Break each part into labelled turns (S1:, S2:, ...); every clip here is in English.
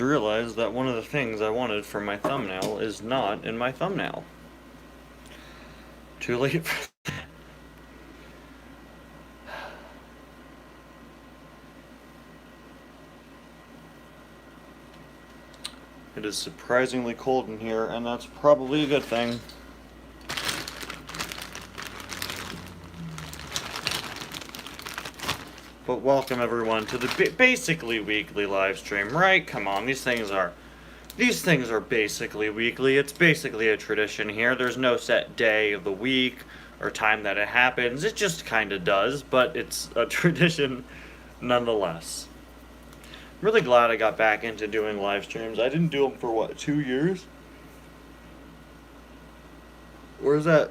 S1: Realized that one of the things I wanted for my thumbnail is not in my thumbnail. Too late for that. It is surprisingly cold in here, and that's probably a good thing. But welcome everyone to the basically weekly live stream, right? Come on, these things are basically weekly. It's basically a tradition here. There's no set day of the week or time that it happens. It just kind of does, but it's a tradition nonetheless. I'm really glad I got back into doing live streams. I didn't do them for what, 2 years? Or is that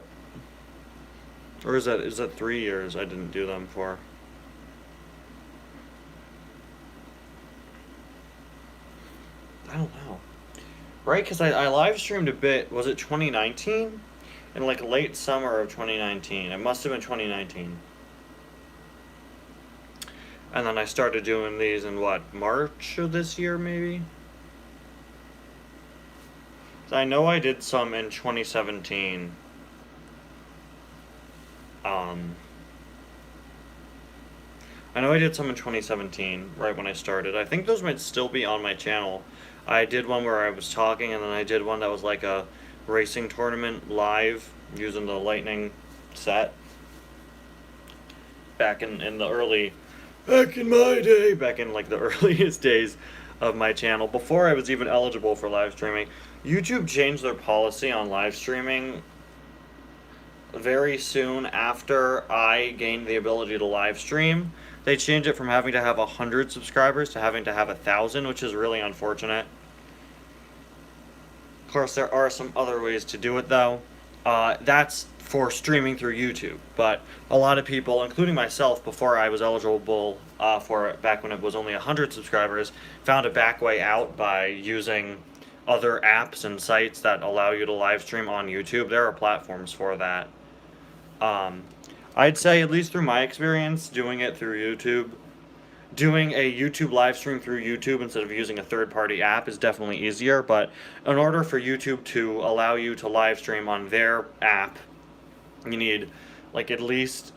S1: 3 years I didn't do them for? I don't know. Right, because I live streamed a bit, was it 2019? In like late summer of 2019. It must have been 2019. And then I started doing these in what, March of this year maybe? I know I did some in 2017. I know I did some in 2017, right when I started. I think those might still be on my channel. I did one where I was talking, and then I did one that was like a racing tournament live using the Lightning set. Back in the early, back in my day, back in like the earliest days of my channel, before I was even eligible for live streaming. YouTube changed their policy on live streaming very soon after I gained the ability to live stream. They changed it from having to have 100 subscribers to having to have 1,000, which is really unfortunate. Of course, there are some other ways to do it, though. That's for streaming through YouTube, but a lot of people, including myself, before I was eligible for it, back when it was only 100 subscribers, found a back way out by using other apps and sites that allow you to live stream on YouTube. There are platforms for that. I'd say, at least through my experience, doing it through YouTube, doing a YouTube live stream through YouTube instead of using a third-party app is definitely easier, but in order for YouTube to allow you to live stream on their app, you need like at least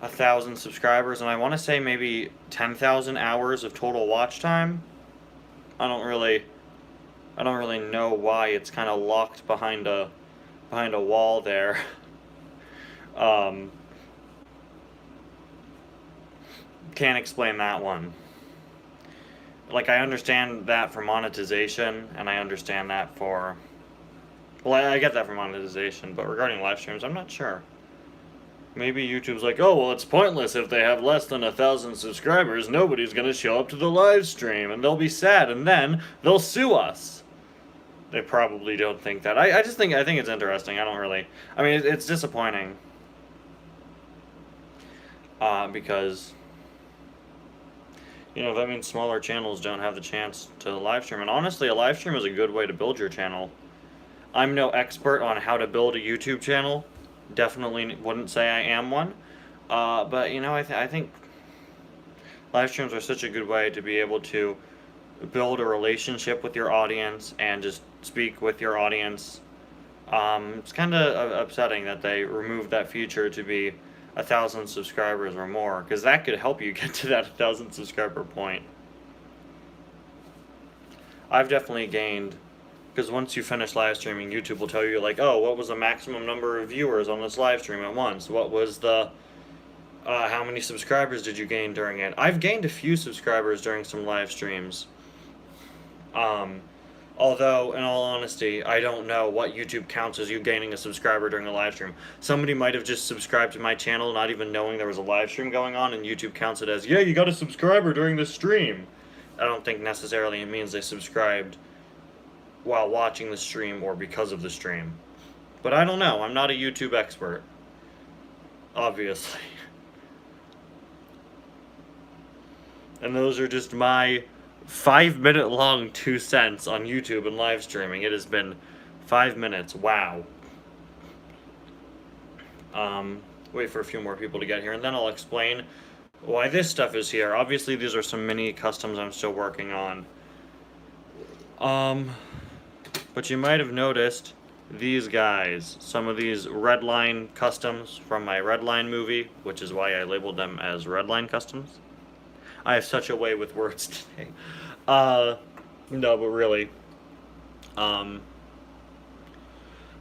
S1: 1,000 subscribers, and I want to say maybe 10,000 hours of total watch time. I don't really know why it's kind of locked behind a wall there. Can't explain that one. Like, I understand that for monetization, and I understand that for... Well, I get that for monetization, but regarding live streams, I'm not sure. Maybe YouTube's like, oh, well, it's pointless if they have less than 1,000 subscribers. Nobody's gonna show up to the live stream, and they'll be sad, and then they'll sue us. They probably don't think that. I think it's interesting. I don't really... I mean, it's disappointing. Because... you know, that means smaller channels don't have the chance to live stream. And honestly, a live stream is a good way to build your channel. I'm no expert on how to build a YouTube channel. Definitely wouldn't say I am one. But, you know, I think live streams are such a good way to be able to build a relationship with your audience and just speak with your audience. It's kind of upsetting that they removed that feature to be 1,000 subscribers or more, because that could help you get to that 1,000 subscriber point. I've definitely gained, because once you finish live streaming, YouTube will tell you, like, oh, what was the maximum number of viewers on this live stream at once? What was the, how many subscribers did you gain during it? I've gained a few subscribers during some live streams. Although, in all honesty, I don't know what YouTube counts as you gaining a subscriber during a live stream. Somebody might have just subscribed to my channel not even knowing there was a live stream going on, and YouTube counts it as, yeah, you got a subscriber during the stream. I don't think necessarily it means they subscribed while watching the stream or because of the stream. But I don't know. I'm not a YouTube expert. Obviously. And those are just my 5-minute long 2 cents on YouTube and live streaming. It has been 5 minutes. Wow. Wait for a few more people to get here, and then I'll explain why this stuff is here. Obviously, these are some mini customs I'm still working on. But you might have noticed these guys, some of these Redline customs from my Redline movie, which is why I labeled them as Redline customs. I have such a way with words today. No, but really,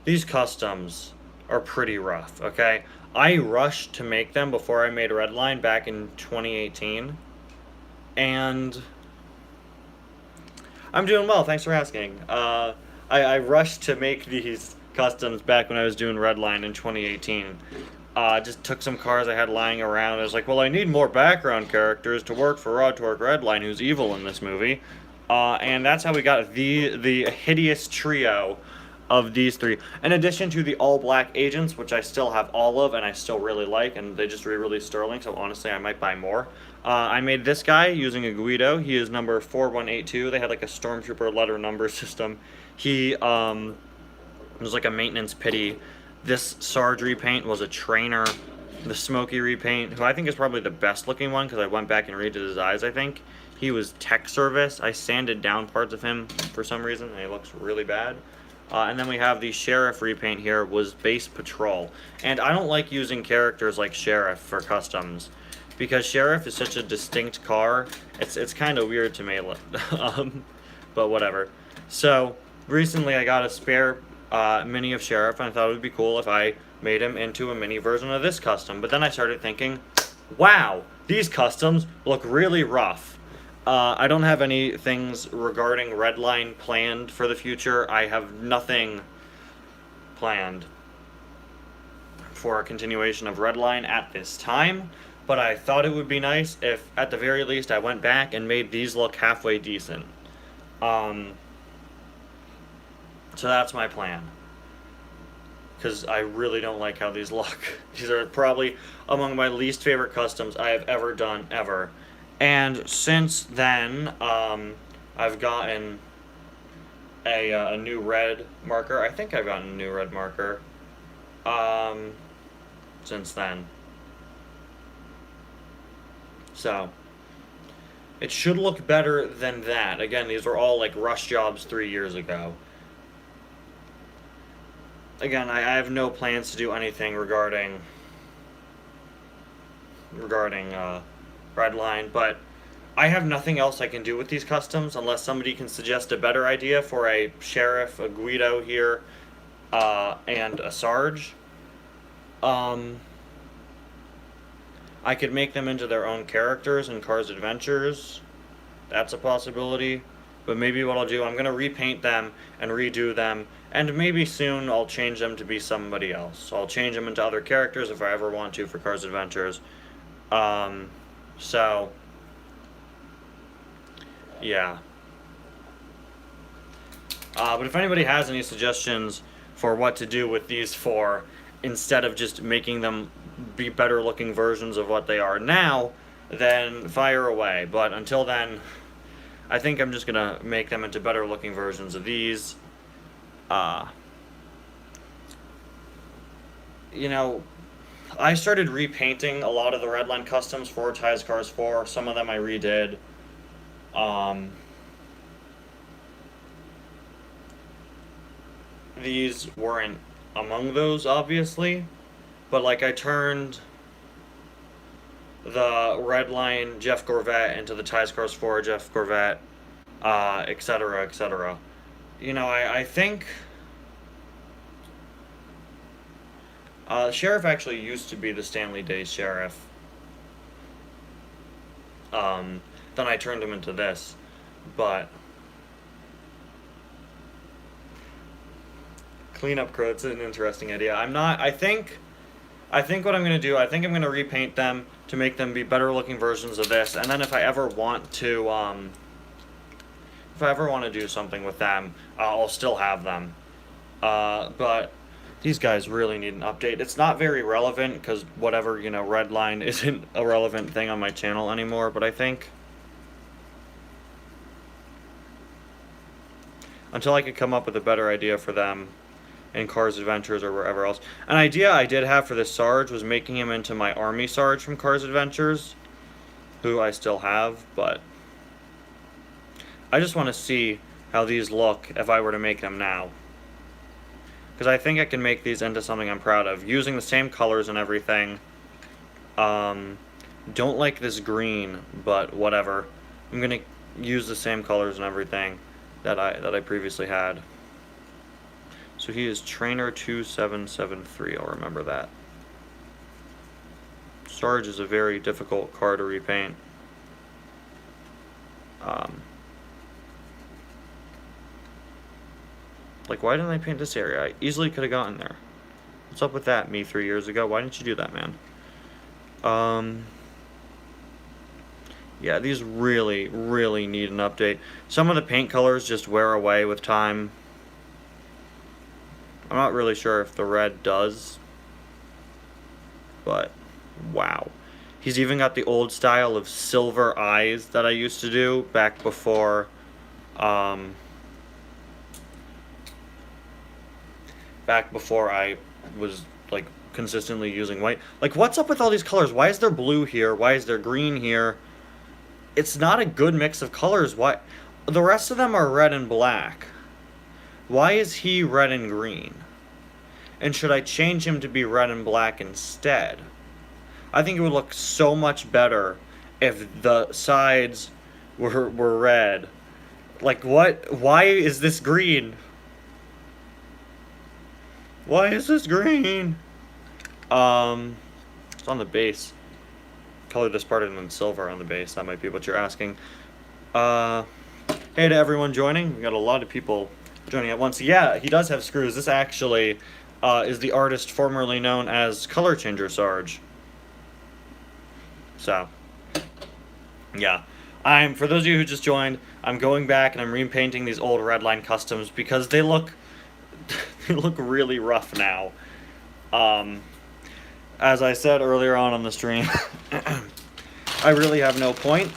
S1: these customs are pretty rough, okay? I rushed to make them before I made Redline back in 2018, and I'm doing well, thanks for asking. I rushed to make these customs back when I was doing Redline in 2018. Just took some cars I had lying around. I was like, well, I need more background characters to work for Raw Torque Redline, who's evil in this movie. And that's how we got the hideous trio of these three. In addition to the all-black agents, which I still have all of and I still really like, and they just re-released Sterling, so honestly I might buy more. I made this guy using a Guido. He is number 4182. They had like a Stormtrooper letter number system. He was like a maintenance pity. This Sarge repaint was a trainer. The Smoky repaint, who I think is probably the best looking one because I went back and redid his eyes, I think. He was tech service. I sanded down parts of him for some reason and he looks really bad. And then we have the Sheriff repaint here, was base patrol. And I don't like using characters like Sheriff for customs, because Sheriff is such a distinct car. It's kind of weird to me, but whatever. So, recently I got a spare mini of Sheriff, and I thought it would be cool if I made him into a mini version of this custom. But then I started thinking, wow, these customs look really rough. I don't have any things regarding Redline planned for the future. I have nothing planned for a continuation of Redline at this time, but I thought it would be nice if, at the very least, I went back and made these look halfway decent. So that's my plan, because I really don't like how these look. These are probably among my least favorite customs I have ever done, ever. And since then, I've gotten a new red marker. I think I've gotten a new red marker since then. So, it should look better than that. Again, these were all like rush jobs 3 years ago. Again, I have no plans to do anything regarding Redline, but I have nothing else I can do with these customs unless somebody can suggest a better idea for a Sheriff, a Guido here, and a Sarge. I could make them into their own characters in Cars Adventures. That's a possibility. But maybe what I'll do, I'm going to repaint them and redo them, and maybe soon I'll change them to be somebody else. So I'll change them into other characters if I ever want to for Cars Adventures. So, yeah. But if anybody has any suggestions for what to do with these four, instead of just making them be better looking versions of what they are now, then fire away. But until then, I think I'm just gonna make them into better looking versions of these. You know, I started repainting a lot of the Redline customs for Ties Cars 4. Some of them I redid. These weren't among those, obviously, but like I turned the Redline Jeff Gorvette into the Ties Cars 4 Jeff Gorvette, etc., etc. You know, I think Sheriff actually used to be the Stanley Day Sheriff. Then I turned him into this, but cleanup crew, it's an interesting idea. I think what I'm going to do, I think I'm going to repaint them to make them be better looking versions of this, and then if I ever want to do something with them, I'll still have them. But these guys really need an update. It's not very relevant, because whatever, you know, Redline isn't a relevant thing on my channel anymore, but I think until I could come up with a better idea for them in Cars Adventures or wherever else. An idea I did have for this Sarge was making him into my Army Sarge from Cars Adventures, who I still have, but I just want to see how these look if I were to make them now. Because I think I can make these into something I'm proud of. Using the same colors and everything. Don't like this green, but whatever. I'm gonna use the same colors and everything that I previously had. So he is Trainer 2773, I'll remember that. Sarge is a very difficult car to repaint. Like, why didn't I paint this area? I easily could have gotten there. What's up with that, me 3 years ago? Why didn't you do that, man? Yeah, these really, really need an update. Some of the paint colors just wear away with time. I'm not really sure if the red does. But, wow. He's even got the old style of silver eyes that I used to do back before, I was, like, consistently using white. Like, what's up with all these colors? Why is there blue here? Why is there green here? It's not a good mix of colors. Why? The rest of them are red and black. Why is he red and green? And should I change him to be red and black instead? I think it would look so much better if the sides were red. Like, what? Why is this green? Why is this green? It's on the base. Color this part in silver on the base. That might be what you're asking. Hey to everyone joining. We got a lot of people joining at once. Yeah, he does have screws. This actually is the artist formerly known as Color Changer Sarge. So, yeah. For those of you who just joined, I'm going back and I'm repainting these old Redline customs because they look they look really rough now. As I said earlier on the stream, I really have no point.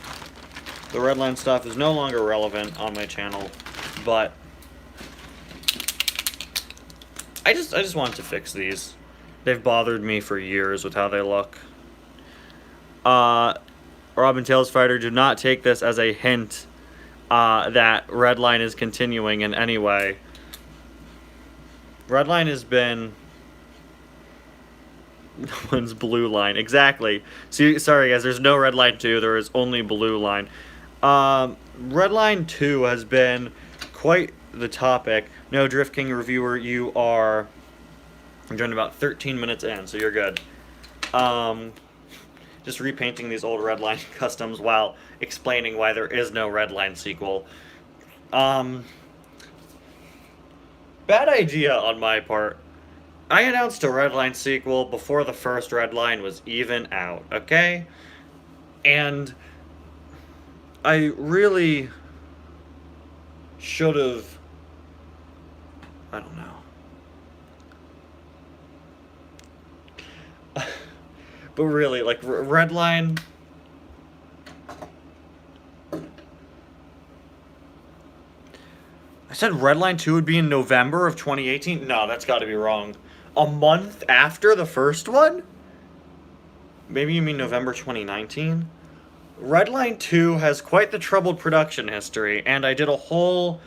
S1: The Redline stuff is no longer relevant on my channel, but I just wanted to fix these. They've bothered me for years with how they look. Robin Tails Fighter, do not take this as a hint that Redline is continuing in any way. Redline has been... One's blue line. Exactly. See, sorry guys, there's no Redline 2, there is only blue line. Redline 2 has been quite the topic. No, Drift King reviewer, you are... I'm joined about 13 minutes in, so you're good. Just repainting these old Redline customs while explaining why there is no Redline sequel. Bad idea on my part. I announced a Redline sequel before the first Redline was even out, okay? And I really should have... I don't know. But really, like, Redline... I said Redline 2 would be in November of 2018? No, that's got to be wrong. A month after the first one? Maybe you mean November 2019? Redline 2 has quite the troubled production history, and I did a whole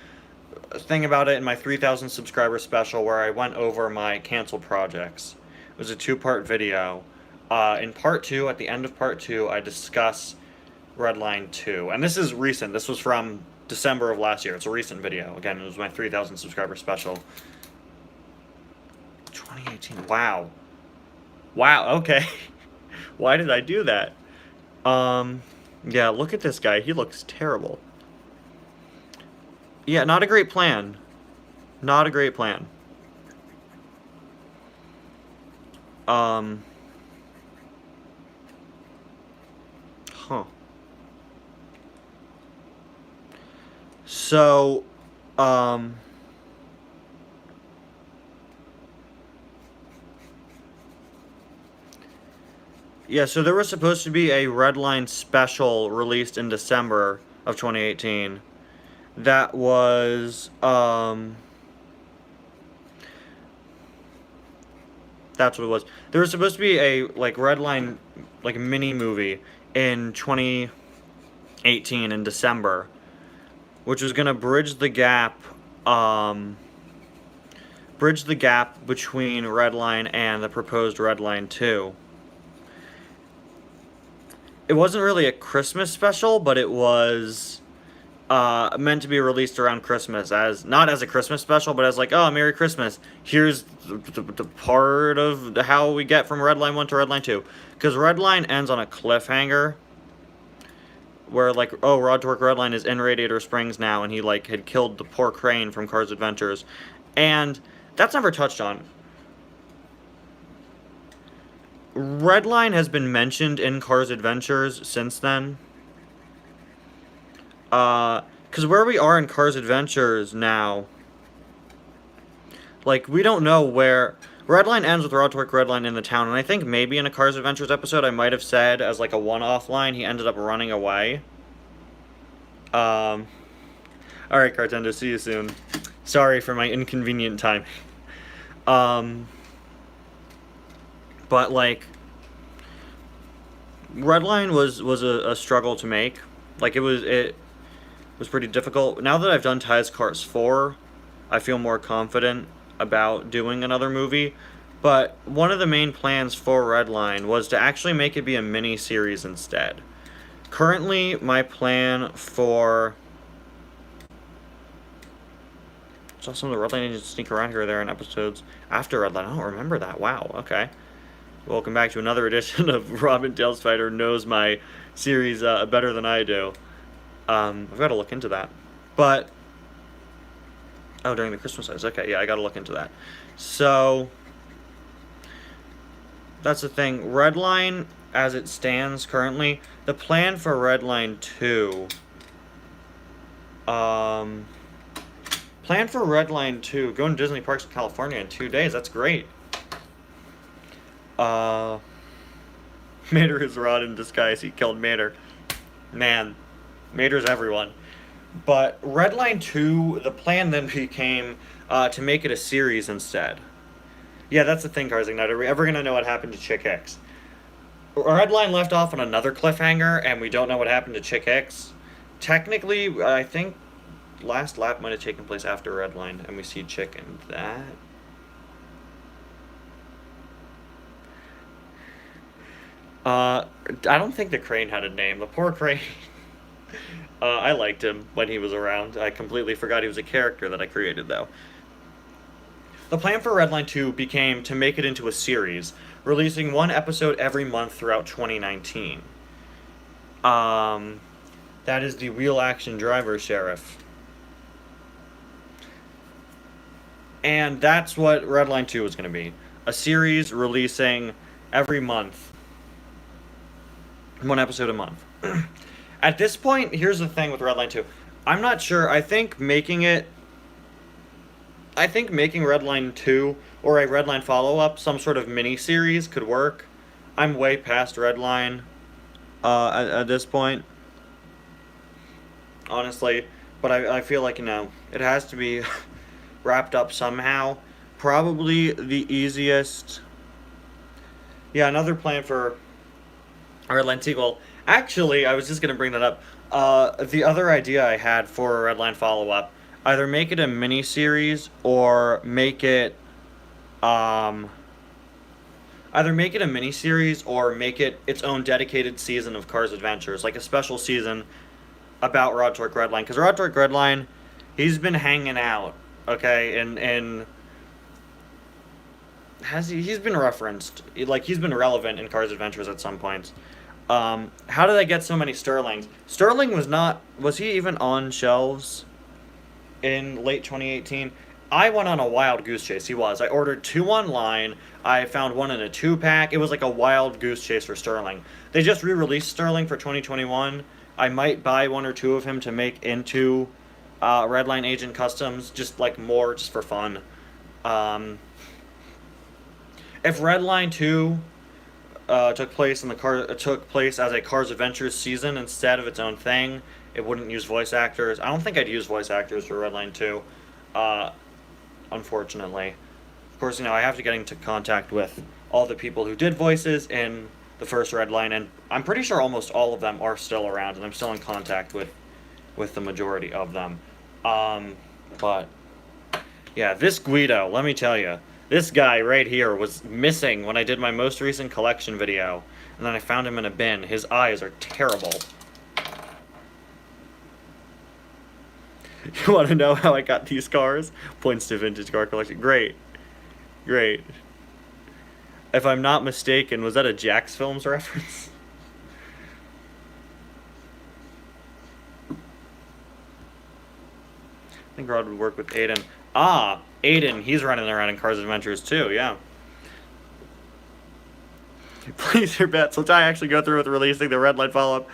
S1: thing about it in my 3,000 subscriber special where I went over my canceled projects. It was a 2-part video. In part 2, at the end of part 2, I discuss Redline 2. And this is recent. This was from December of last year. It's a recent video. Again, it was my 3,000 subscriber special. 2018. Wow. Wow, okay. Why did I do that? Yeah, look at this guy. He looks terrible. Yeah, not a great plan. Not a great plan. Huh. So, yeah, so there was supposed to be a Redline special released in December of 2018. That was, that's what it was. There was supposed to be a, like, Redline, like, mini movie in 2018 in December. which was going to bridge the gap between Redline and the proposed Redline 2. It wasn't really a Christmas special, but it was meant to be released around Christmas, as not as a Christmas special, but as like, oh, Merry Christmas. Here's the part of how we get from Redline 1 to Redline 2. Because Redline ends on a cliffhanger where, like, oh, Rod Torque Redline is in Radiator Springs now, and he, like, had killed the poor Crane from Cars Adventures. And that's never touched on. Redline has been mentioned in Cars Adventures since then. Because where we are in Cars Adventures now, like, we don't know where... Redline ends with Rod Torque Redline in the town, and I think maybe in a Cars Adventures episode I might have said, as like a one-off line, he ended up running away. Alright, Cartendo, see you soon. Sorry for my inconvenient timing. But, like, Redline was a struggle to make. Like, it was pretty difficult. Now that I've done Ties Cars 4, I feel more confident about doing another movie. But one of the main plans for Redline was to actually make it be a mini-series instead. Currently, my plan for... Saw some of the Redline agents sneak around here or there in episodes after Redline. I don't remember that. Wow, okay. Welcome back to another edition of Robin Tails Fighter knows my series better than I do. I've got to look into that. But... Oh, during the Christmas lights. Okay, yeah, I gotta look into that. So, that's the thing. Redline, as it stands currently, the plan for Redline 2... Plan for Redline 2, going to Disney Parks in California in 2 days, that's great. Mater is Rod in disguise, he killed Mater. Man, Mater's everyone. But Redline 2, the plan then became to make it a series instead. Yeah, that's the thing, Cars Ignite. Are we ever going to know what happened to Chick Hicks? Redline left off on another cliffhanger, and we don't know what happened to Chick Hicks. Technically, I think last lap might have taken place after Redline, and we see Chick in that. I don't think the Crane had a name. The poor Crane... I liked him when he was around. I completely forgot he was a character that I created, though. The plan for Redline 2 became to make it into a series, releasing one episode every month throughout 2019. That is the Wheel Action Driver Sheriff. And that's what Redline 2 was going to be. A series releasing every month. One episode a month. At this point, here's the thing with Redline 2. I'm not sure. I think making Redline 2 or a Redline follow-up, some sort of mini-series, could work. I'm way past Redline at this point. Honestly. But I feel like, it has to be wrapped up somehow. Probably the easiest... Yeah, another plan for a Redline sequel... Actually, I was just going to bring that up. The other idea I had for a Redline follow-up, either make it a mini-series or make it, either make it a mini-series or make it its own dedicated season of Cars Adventures, like a special season about Rod Torque Redline. Because Rod Torque Redline, he's been hanging out, okay, he's been referenced, like, he's been relevant in Cars Adventures at some points. How did I get so many Sterlings? Sterling was he even on shelves in late 2018? I went on a wild goose chase, he was. I ordered 2 online, I found one in a 2-pack, it was like a wild goose chase for Sterling. They just re-released Sterling for 2021, I might buy 1 or 2 of him to make into, Redline Agent Customs, just for fun. If Redline 2... took place as a Cars Adventures season instead of its own thing, it wouldn't use voice actors. I don't think I'd use voice actors for Redline 2, unfortunately. Of course, I have to get into contact with all the people who did voices in the first Redline, and I'm pretty sure almost all of them are still around, and I'm still in contact with with the majority of them. But yeah, this Guido, let me tell you, this guy right here was missing when I did my most recent collection video, and then I found him in a bin. His eyes are terrible. You want to know how I got these cars? Points to vintage car collection. Great. Great. If I'm not mistaken, was that a Jax Films reference? I think Rod would work with Aiden. Ah, Aiden, he's running around in Cars Adventures too, yeah. Place your bets. Will I actually go through with releasing the Redline follow-up?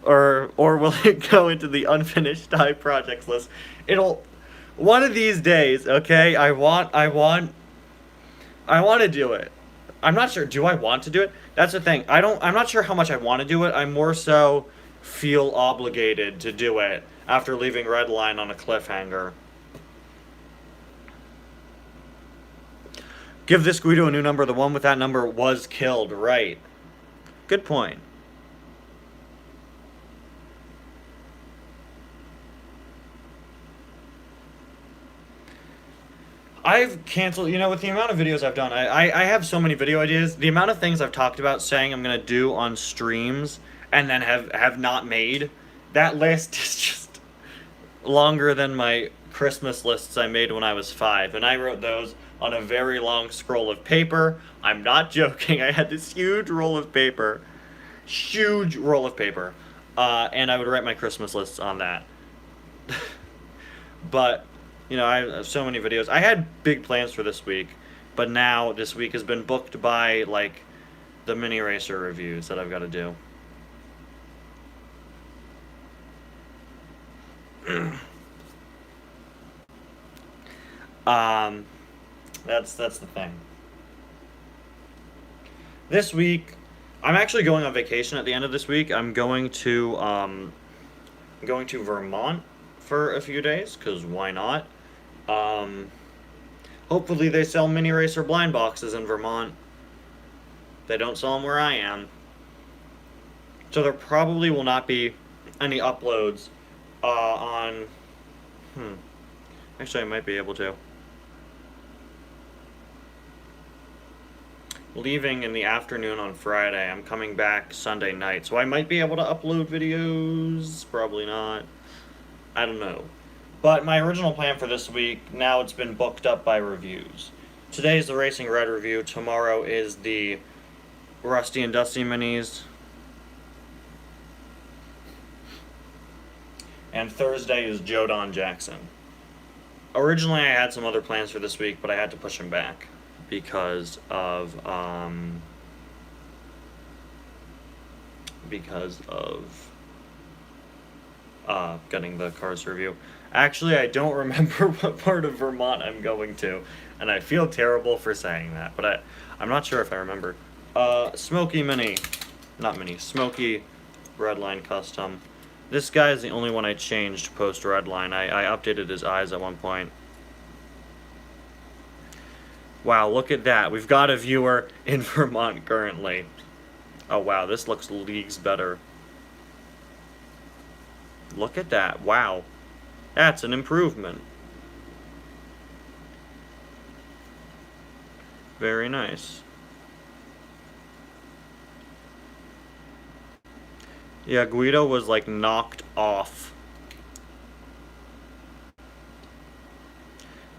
S1: Or will it go into the unfinished Thai projects list? It'll... One of these days, okay? I want to do it. I'm not sure. Do I want to do it? That's the thing. I'm not sure how much I want to do it. I more so feel obligated to do it after leaving Redline on a cliffhanger. Give this Guido a new number. The one with that number was killed. Right. Good point. I've canceled, you know, with the amount of videos I've done, I have so many video ideas. The amount of things I've talked about saying I'm going to do on streams and then have not made, that list is just longer than my Christmas lists I made when I was 5. And I wrote those on a very long scroll of paper. I'm not joking. I had this huge roll of paper. Huge roll of paper. And I would write my Christmas lists on that. But... You know, I have so many videos. I had big plans for this week, but now this week has been booked by, like, the mini racer reviews that I've got to do. That's the thing. This week, I'm actually going on vacation at the end of this week. I'm going to Vermont for a few days, because why not? Hopefully they sell mini racer blind boxes in Vermont. They don't sell them where I am. So there probably will not be any uploads on... Actually, I might be able to. Leaving in the afternoon on Friday. I'm coming back Sunday night. So I might be able to upload videos. Probably not. I don't know. But my original plan for this week, now it's been booked up by reviews. Today's the Racing Red review. Tomorrow is the Rusty and Dusty minis. And Thursday is Jodon Jackson. Originally I had some other plans for this week, but I had to push them back because of getting the Cars review. Actually, I don't remember what part of Vermont I'm going to, and I feel terrible for saying that, but I'm not sure if I remember. Smoky Mini. Not Mini. Smoky Redline Custom. This guy is the only one I changed post Redline. I updated his eyes at one point. Wow, look at that. We've got a viewer in Vermont currently. Oh wow, this looks leagues better. Look at that. Wow. That's an improvement. Very nice. Yeah, Guido was like knocked off.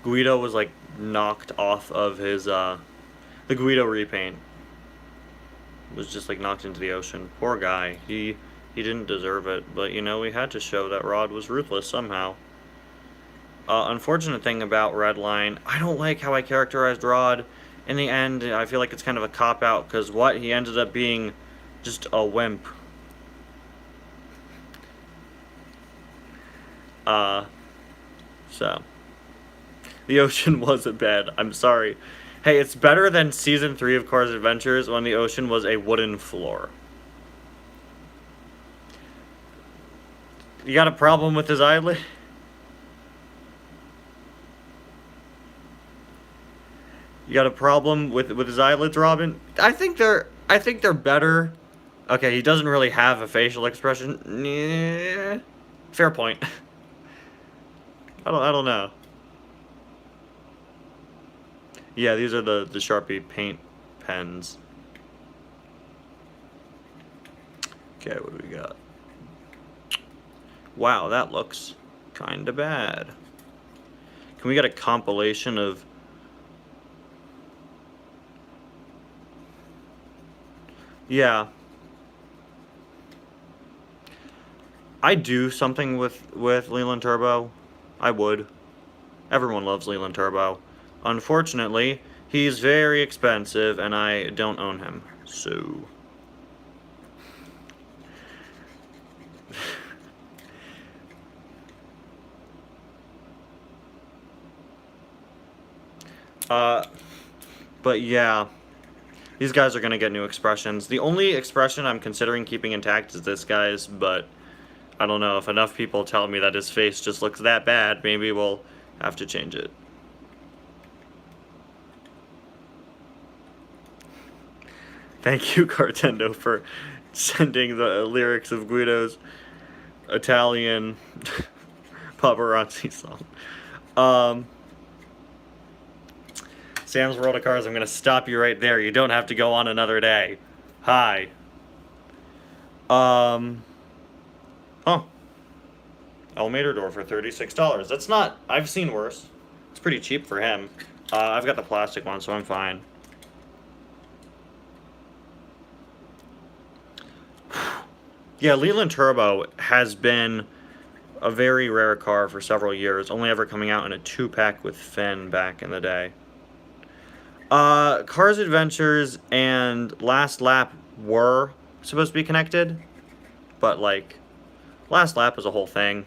S1: Guido was like knocked off of his the Guido repaint. Was just like knocked into the ocean. Poor guy. He didn't deserve it, but you know, we had to show that Rod was ruthless somehow. Unfortunate thing about Redline, I don't like how I characterized Rod. In the end, I feel like it's kind of a cop-out, because he ended up being just a wimp. So. The ocean was a bed. I'm sorry. Hey, it's better than Season 3 of Cars Adventures when the ocean was a wooden floor. You got a problem with his eyelid? You got a problem with his eyelids, Robin? I think they're better. Okay, he doesn't really have a facial expression. Yeah. Fair point. I don't know. Yeah, these are the Sharpie paint pens. Okay, what do we got? Wow, that looks kinda bad. Can we get a compilation of... Yeah. I'd do something with Leland Turbo. I would. Everyone loves Leland Turbo. Unfortunately, he's very expensive and I don't own him. So... but yeah, these guys are gonna get new expressions. The only expression I'm considering keeping intact is this guy's, but I don't know, if enough people tell me that his face just looks that bad, maybe we'll have to change it. Thank you, Cartendo, for sending the lyrics of Guido's Italian paparazzi song. Sam's World of Cars, I'm going to stop you right there. You don't have to go on another day. Hi. Oh. Elevator door for $36. That's not... I've seen worse. It's pretty cheap for him. I've got the plastic one, so I'm fine. Yeah, Leland Turbo has been a very rare car for several years, only ever coming out in a 2-pack with Finn back in the day. Cars Adventures and Last Lap were supposed to be connected, but, like, Last Lap is a whole thing.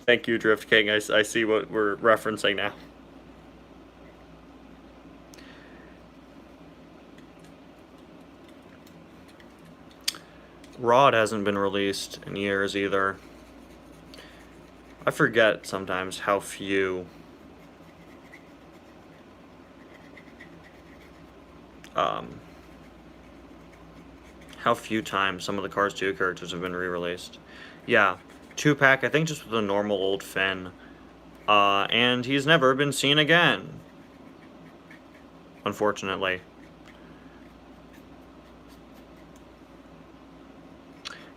S1: Thank you, Drift King. I see what we're referencing now. Rod hasn't been released in years either. I forget sometimes how few times some of the Cars 2 characters have been re-released. Yeah, 2-pack, I think just with a normal old Finn. And he's never been seen again. Unfortunately.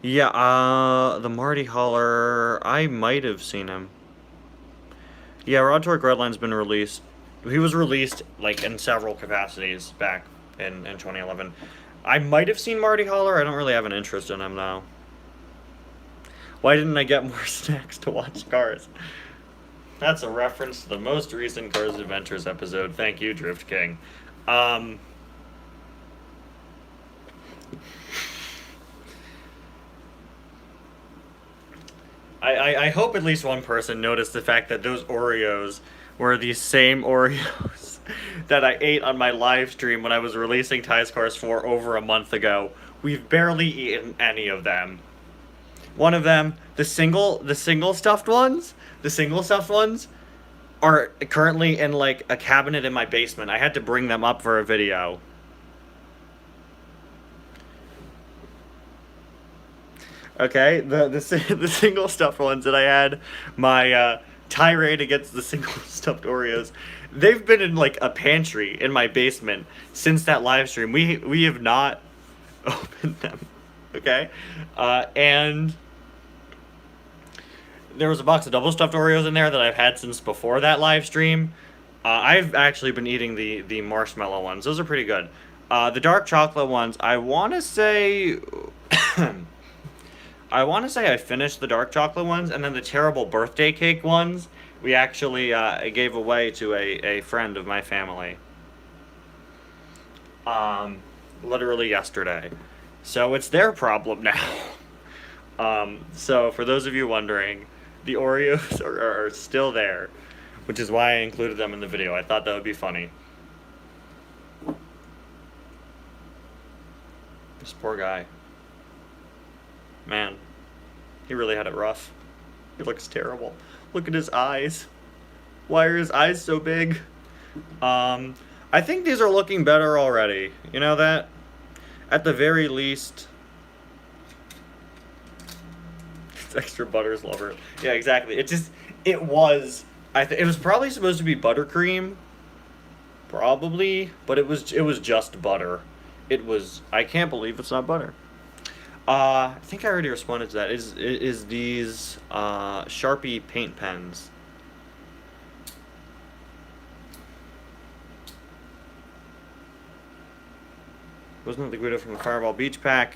S1: Yeah, the Marty Holler, I might have seen him. Yeah, Rod Torque Redline's been released. He was released, like, in several capacities back in 2011. I might have seen Marty Holler. I don't really have an interest in him, though. Why didn't I get more snacks to watch Cars? That's a reference to the most recent Cars Adventures episode. Thank you, Drift King. I hope at least one person noticed the fact that those Oreos were the same Oreos that I ate on my live stream when I was releasing Ty's Cars 4 over a month ago. We've barely eaten any of them. One of them, the single stuffed ones are currently in, like, a cabinet in my basement. I had to bring them up for a video. Okay, the single stuffed ones that I had, my tirade against the single stuffed Oreos, they've been in, like, a pantry in my basement since that live stream. We have not opened them, okay? And there was a box of double stuffed Oreos in there that I've had since before that live stream. I've actually been eating the marshmallow ones. Those are pretty good. The dark chocolate ones, I want to say... I finished the dark chocolate ones, and then the terrible birthday cake ones, we actually gave away to a friend of my family. Literally yesterday. So it's their problem now. So for those of you wondering, the Oreos are still there, which is why I included them in the video. I thought that would be funny. This poor guy. Man, he really had it rough. He looks terrible. Look at his eyes. Why are his eyes so big? I think these are looking better already. You know that? At the very least... Extra butters lover. Yeah, exactly. It was... it was probably supposed to be buttercream. Probably. But it was just butter. It was... I can't believe it's not butter. I think I already responded to that. Is these Sharpie paint pens. Wasn't it the Guido from the Fireball Beach Pack?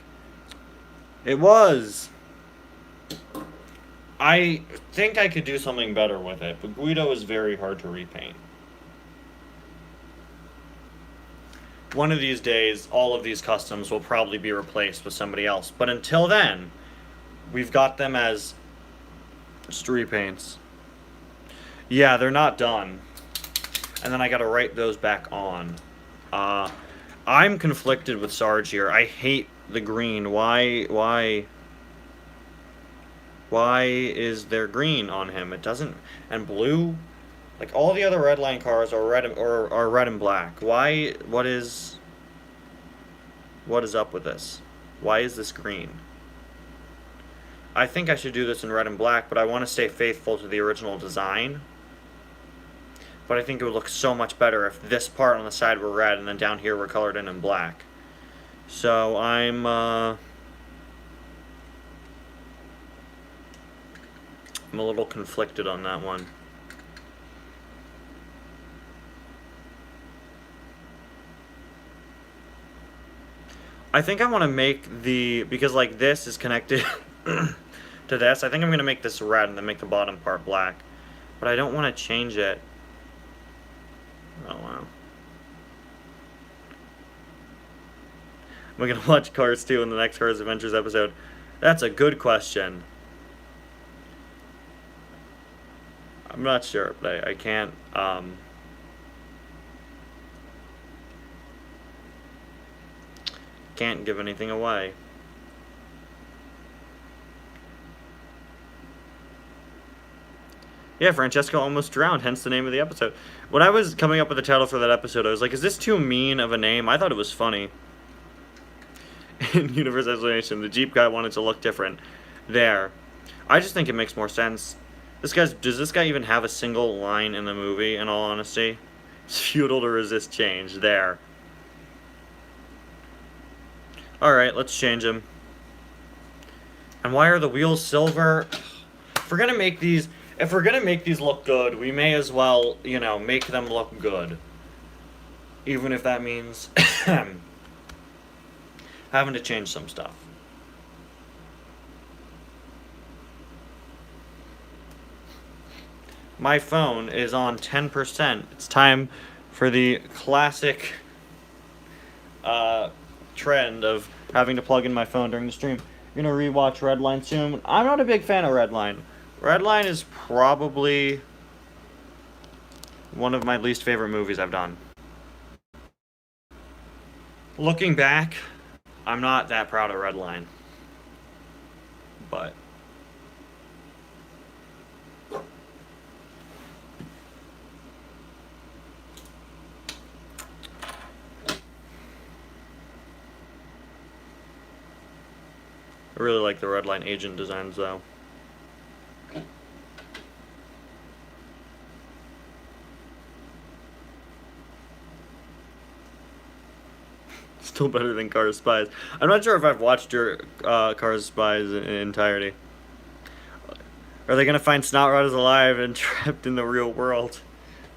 S1: It was! I think I could do something better with it, but Guido is very hard to repaint. One of these days, all of these customs will probably be replaced with somebody else. But until then, we've got them as just repaints. Yeah, they're not done. And then I gotta write those back on. I'm conflicted with Sarge here. I hate the green. Why is there green on him? It doesn't... And blue? Like, all the other Redline cars are red or red and black. Why... What is up with this? Why is this green? I think I should do this in red and black, but I want to stay faithful to the original design. But I think it would look so much better if this part on the side were red and then down here were colored in black. So I'm a little conflicted on that one. I think I want to make because like this is connected to this, I think I'm going to make this red and then make the bottom part black. But I don't want to change it. Oh, wow. We're going to watch Cars 2 in the next Cars Adventures episode. That's a good question. I'm not sure, but I can't, can't give anything away. Yeah, Francesco almost drowned, hence the name of the episode. When I was coming up with the title for that episode, I was like, is this too mean of a name? I thought it was funny. In Universe Explanation, the Jeep guy wanted to look different. There. I just think it makes more sense. Does this guy even have a single line in the movie, in all honesty? It's futile to resist change. There. Alright, let's change him. And why are the wheels silver? If we're gonna make these look good, we may as well, you know, make them look good. Even if that means having to change some stuff. My phone is on 10%. It's time for the classic trend of having to plug in my phone during the stream. I'm gonna rewatch Redline soon. I'm not a big fan of Redline. Redline is probably one of my least favorite movies I've done. Looking back, I'm not that proud of Redline. But I really like the Redline agent designs, though. Still better than Cars Spies. I'm not sure if I've watched your Cars Spies in entirety. Are they gonna find Snot Rod is alive and trapped in the real world?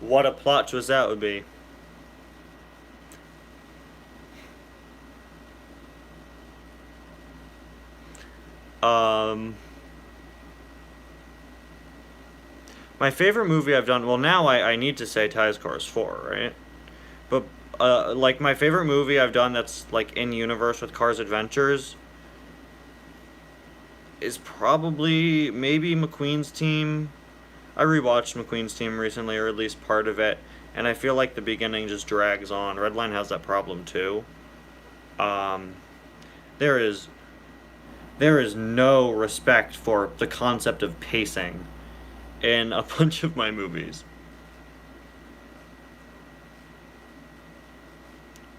S1: What a plot twist that would be. My favorite movie I've done, well now I need to say Ties Cars 4, right? But, like my favorite movie I've done that's like in universe with Cars Adventures is probably maybe McQueen's Team. I rewatched McQueen's Team recently, or at least part of it, and I feel like the beginning just drags on. Redline has that problem too. There is no respect for the concept of pacing in a bunch of my movies.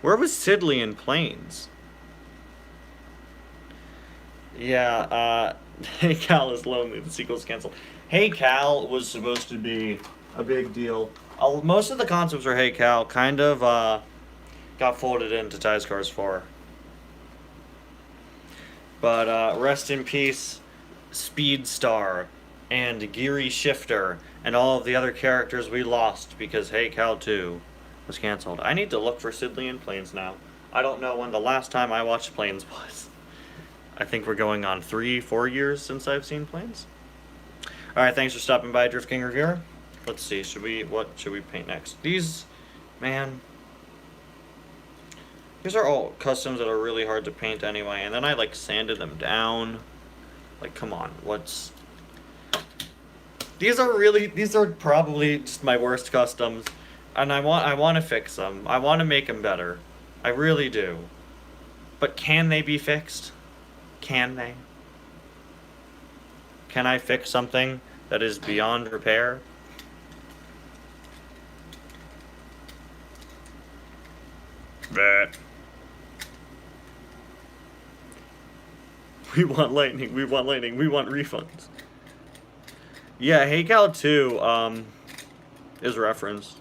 S1: Where was Sidley in Planes? Yeah, Hey Cal is lonely. The sequel's canceled. Hey Cal was supposed to be a big deal. Most of the concepts for Hey Cal kind of got folded into Ties Cars 4. But rest in peace, Speedstar and Geary Shifter and all of the other characters we lost because Hey Cal 2 was canceled. I need to look for Sidley in Planes now. I don't know when the last time I watched Planes was. I think we're going on 3-4 years since I've seen Planes. Alright, thanks for stopping by, Drift King Reviewer. Let's see, what should we paint next? These, man, these are all customs that are really hard to paint anyway, and then I like sanded them down. Like, come on, these are probably just my worst customs, and I want to fix them. I want to make them better. I really do. But can they be fixed? Can they? Can I fix something that is beyond repair? Bleh. We want lightning, we want lightning, we want refunds. Yeah, Hey Cal 2, is referenced.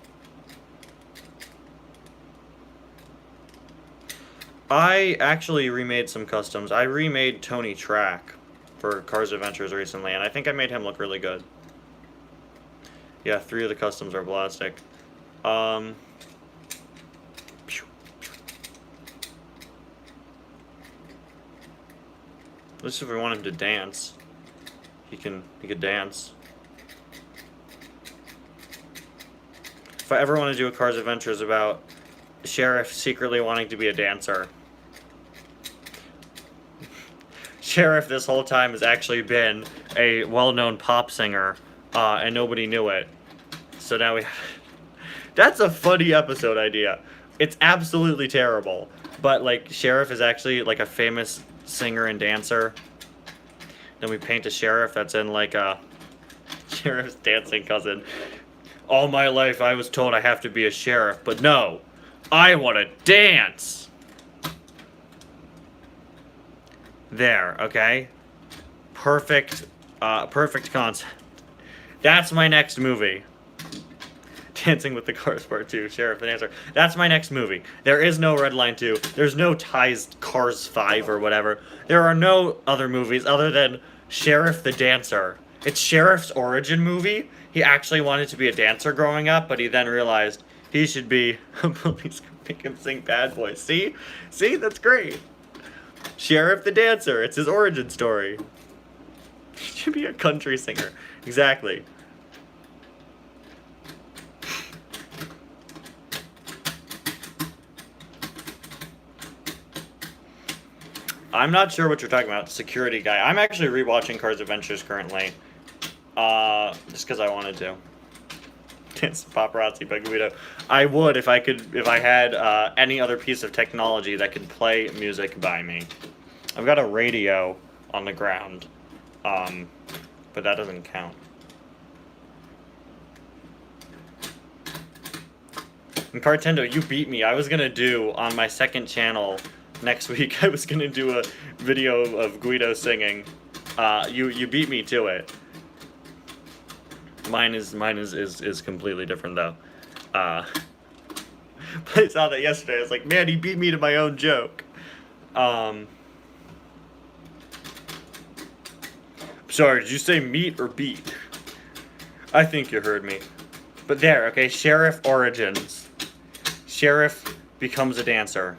S1: I actually remade some customs. I remade Tony Track for Cars Adventures recently, and I think I made him look really good. Yeah, 3 of the customs are plastic. At least if we want him to dance, he could dance. If I ever want to do a Cars Adventures about Sheriff secretly wanting to be a dancer. Sheriff this whole time has actually been a well-known pop singer, and nobody knew it. So now we that's a funny episode idea. It's absolutely terrible. But, like, Sheriff is actually, like, a famous singer and dancer. Then we paint a sheriff that's in, like, a sheriff's dancing cousin. All my life I was told I have to be a sheriff, but no. I want to dance! There, okay? Perfect concept. That's my next movie. Dancing with the Cars Part 2, Sheriff the Dancer. That's my next movie. There is no Redline 2. There's no Ties Cars 5 or whatever. There are no other movies other than Sheriff the Dancer. It's Sheriff's origin movie. He actually wanted to be a dancer growing up, but he then realized he should be a police. Make him sing Bad Boy. See? See? That's great. Sheriff the Dancer. It's his origin story. He should be a country singer. Exactly. I'm not sure what you're talking about, security guy. I'm actually rewatching Cars Adventures currently. Just because I wanted to. Dance Paparazzi by Guido. I would if I had any other piece of technology that could play music by me. I've got a radio on the ground, but that doesn't count. And Cartendo, you beat me. I was gonna do on my second channel next week. I was gonna do a video of Guido singing. You beat me to it. Mine is completely different though. But I saw that yesterday. I was like, man, he beat me to my own joke. Sorry, did you say meat or beat? I think you heard me. But there, okay, Sheriff origins. Sheriff becomes a dancer.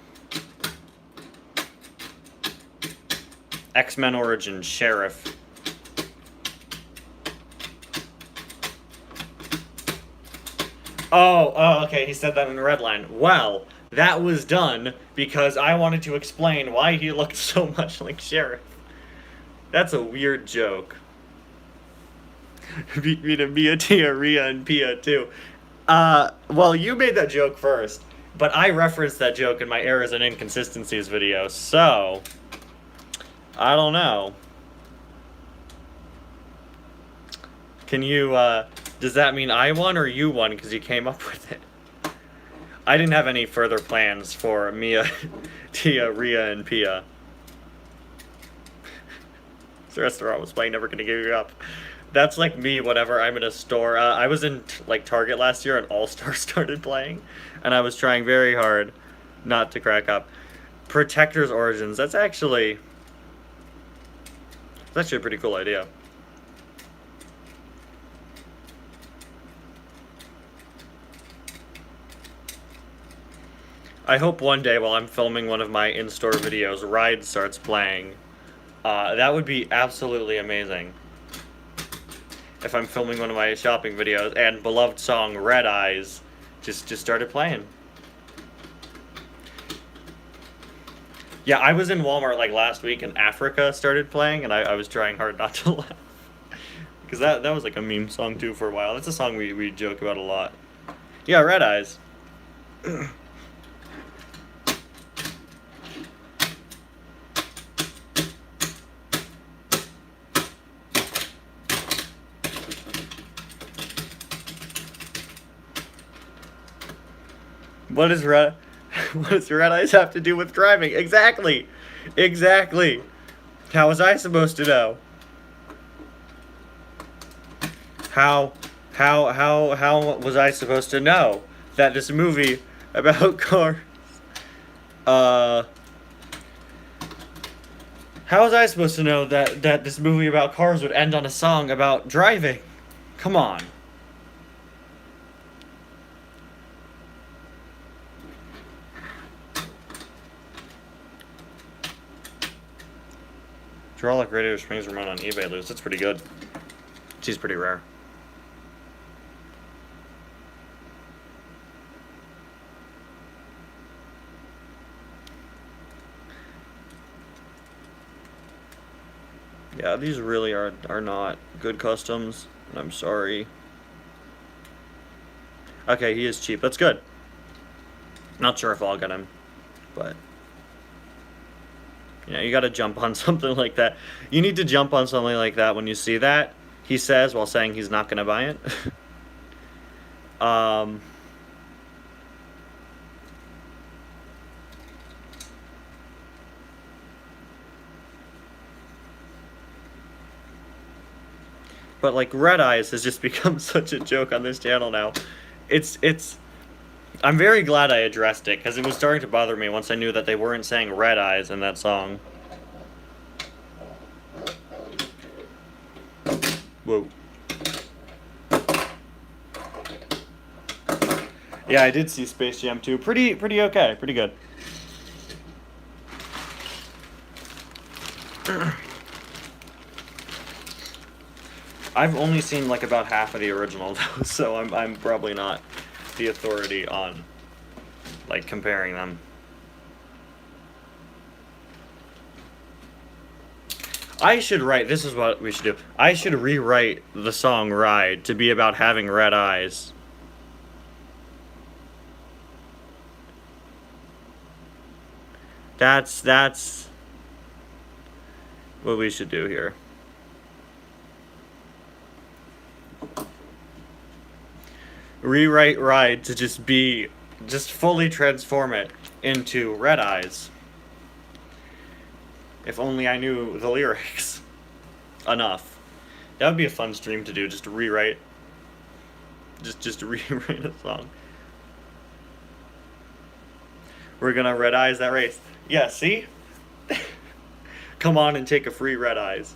S1: X-Men origins, Sheriff. Oh, okay, he said that in Redline. Well, that was done because I wanted to explain why he looked so much like Sheriff. That's a weird joke. Beat me to Mia, Tia, Rhea, and Pia, too. Well, you made that joke first, but I referenced that joke in my Errors and Inconsistencies video, so I don't know. Can you, does that mean I won or you won because you came up with it? I didn't have any further plans for Mia, Tia, Rhea, and Pia. The restaurant was playing Never Gonna Give You Up. That's like me whenever I'm in a store. I was in like Target last year and All Star started playing, and I was trying very hard not to crack up. Protector's Origins. That's actually a pretty cool idea. I hope one day while I'm filming one of my in-store videos, Ride starts playing. That would be absolutely amazing. If I'm filming one of my shopping videos and beloved song Red Eyes just started playing. Yeah, I was in Walmart like last week and Africa started playing and I was trying hard not to laugh. Because that was like a meme song too for a while. That's a song we joke about a lot. Yeah, Red Eyes. What does Red Eyes have to do with driving? Exactly. Exactly. How was I supposed to know? How was I supposed to know that this movie about cars how was I supposed to know that this movie about cars would end on a song about driving? Come on. Hydraulic radiator springs remote on eBay loose. That's pretty good. She's pretty rare. Yeah, these really are not good customs, and I'm sorry. Okay, he is cheap. That's good. Not sure if I'll get him, but you know, you gotta jump on something like that. You need to jump on something like that when you see that, he says, while saying he's not gonna buy it. But like Red Eyes has just become such a joke on this channel now. I'm very glad I addressed it, because it was starting to bother me once I knew that they weren't saying Red Eyes in that song. Whoa. Yeah, I did see Space Jam 2. Pretty okay. Pretty good. I've only seen like about half of the original though, so I'm probably not the authority on like comparing them. This is what we should do. I should rewrite the song Ride to be about having red eyes. That's what we should do here. Rewrite Ride to just fully transform it into Red Eyes. If only I knew the lyrics enough. That would be a fun stream to do, just to rewrite. Just to rewrite a song. We're gonna Red Eyes that race. Yeah, see? Come on and take a free Red Eyes.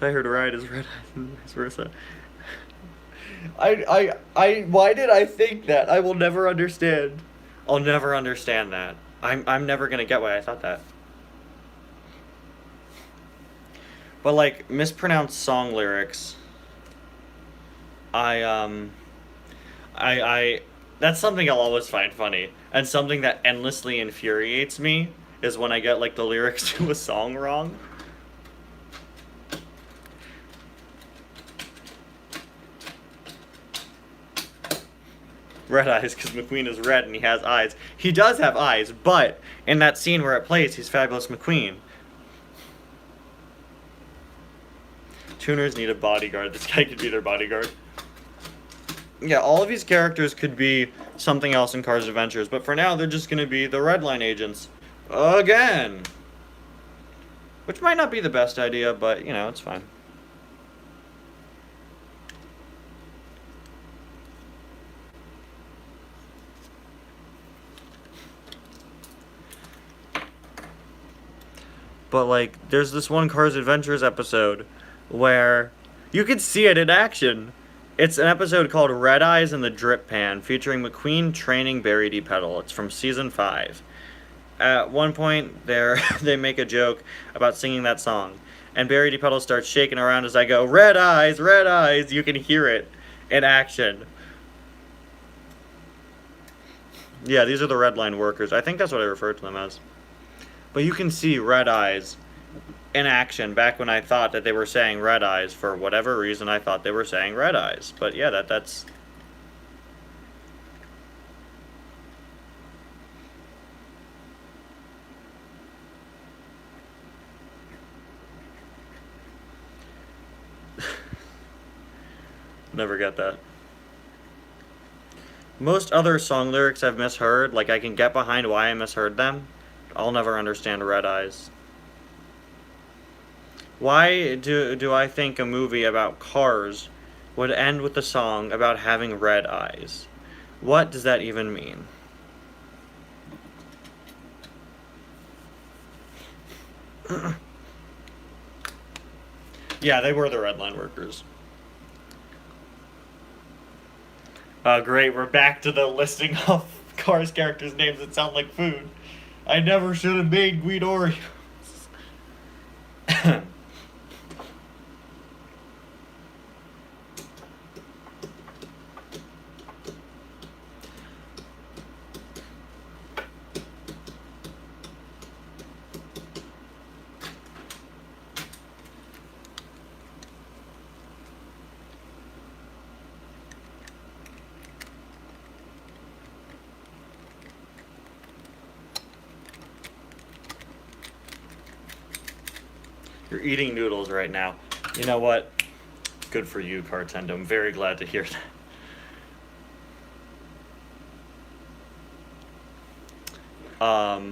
S1: I heard a ride is Red Eyes and vice versa. Why did I think that? I will never understand. I'll never understand that. I'm never gonna get why I thought that. But like mispronounced song lyrics, that's something I'll always find funny, and something that endlessly infuriates me is when I get like the lyrics to a song wrong. Red eyes, because McQueen is red and he has eyes. He does have eyes, but in that scene where it plays, he's Fabulous McQueen. Tuners need a bodyguard. This guy could be their bodyguard. Yeah, all of these characters could be something else in Cars Adventures, but for now they're just going to be the Redline agents. Again! Which might not be the best idea, but, you know, it's fine. But, like, there's this one Cars Adventures episode where you could see it in action. It's an episode called Red Eyes in the Drip Pan, featuring McQueen training Barry D. Petal. It's from season 5. At one point, they make a joke about singing that song, and Barry D. Petal starts shaking around as I go, "Red eyes, red eyes." You can hear it in action. Yeah, these are the Redline workers. I think that's what I referred to them as. But you can see red eyes in action back when I thought that they were saying red eyes. For whatever reason, I thought they were saying red eyes. But yeah, that's... Never get that. Most other song lyrics I've misheard, like I can get behind why I misheard them. I'll never understand red eyes. Why do I think a movie about cars would end with a song about having red eyes? What does that even mean? Yeah, they were the Redline workers. Great, we're back to the listing of Cars characters' names that sound like food. I never should have made Guido Oreos. You're eating noodles right now. You know what? Good for you, Cartendo. I'm very glad to hear that.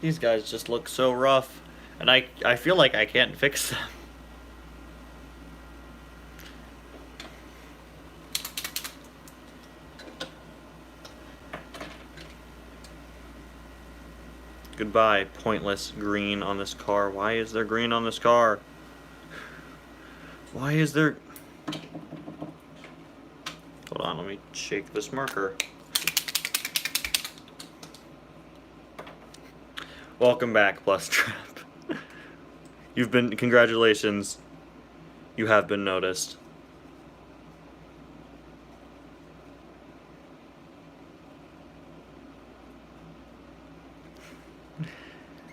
S1: These guys just look so rough, and I feel like I can't fix them. Goodbye, pointless green on this car. Why is there green on this car? Why is there... Hold on, let me shake this marker. Welcome back, Plus Trap. You've been... Congratulations. You have been noticed.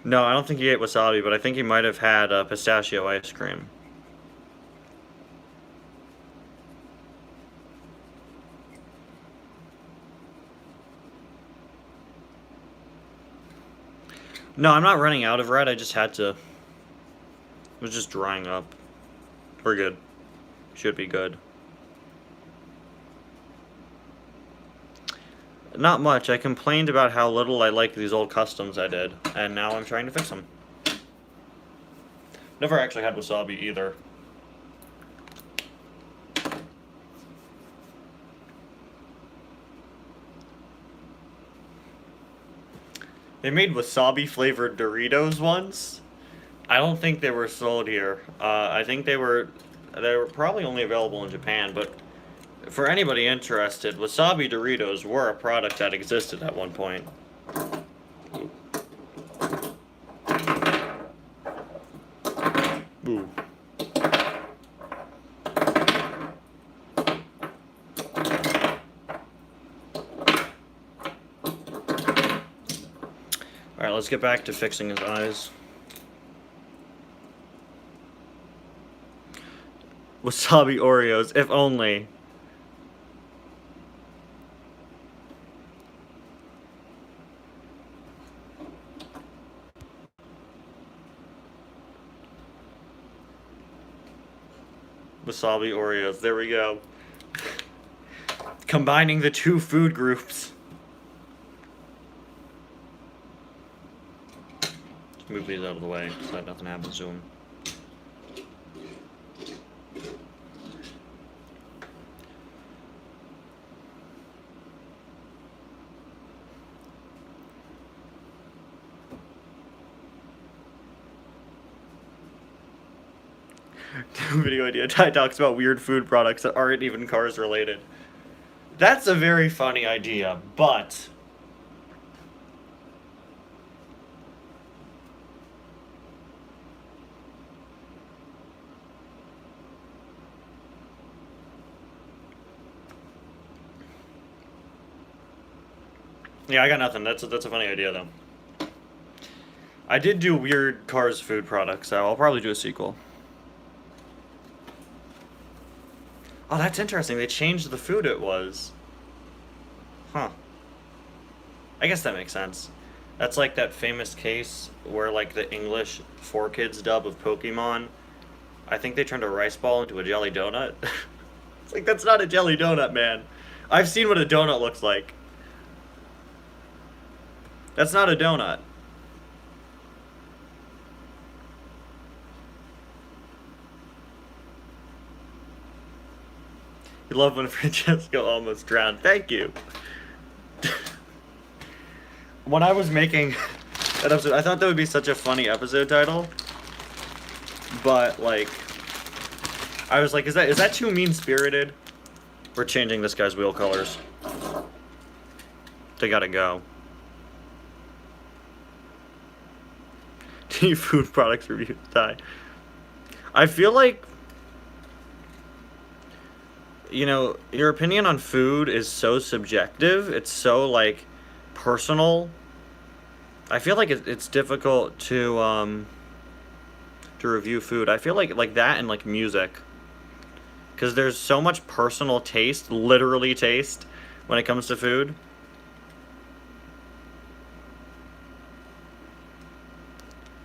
S1: No, I don't think he ate wasabi, but I think he might have had pistachio ice cream. No, I'm not running out of red, I just had to... It was just drying up. We're good. Should be good. Not much. I complained about how little I liked these old customs I did, and now I'm trying to fix them. Never actually had wasabi either. They made wasabi flavored Doritos once. I don't think they were sold here. I think they were probably only available in Japan, but for anybody interested, wasabi Doritos were a product that existed at one point. Ooh. Alright, let's get back to fixing his eyes. Wasabi Oreos, if only. wasabi Oreos. There we go. Combining the two food groups. Let's move these out of the way so that nothing happens to them. Video idea. Ty talks about weird food products that aren't even Cars related. That's a very funny idea, but yeah, I got nothing. That's a funny idea though. I did do weird Cars food products, so I'll probably do a sequel. Oh, that's interesting. They changed the food it was. Huh. I guess that makes sense. That's like that famous case where like the English 4Kids dub of Pokemon, I think they turned a rice ball into a jelly donut. It's like, that's not a jelly donut, man. I've seen what a donut looks like. That's not a donut. You love when Francesco almost drowned. Thank you. When I was making that episode, I thought that would be such a funny episode title. But, like, I was like, is that too mean-spirited? We're changing this guy's wheel colors. They gotta go. Do you food products reviews, Ty? I feel like, you know, your opinion on food is so subjective. It's so, like, personal. I feel like it's difficult to review food. I feel like that and, like, music. Because there's so much personal taste, literally taste, when it comes to food.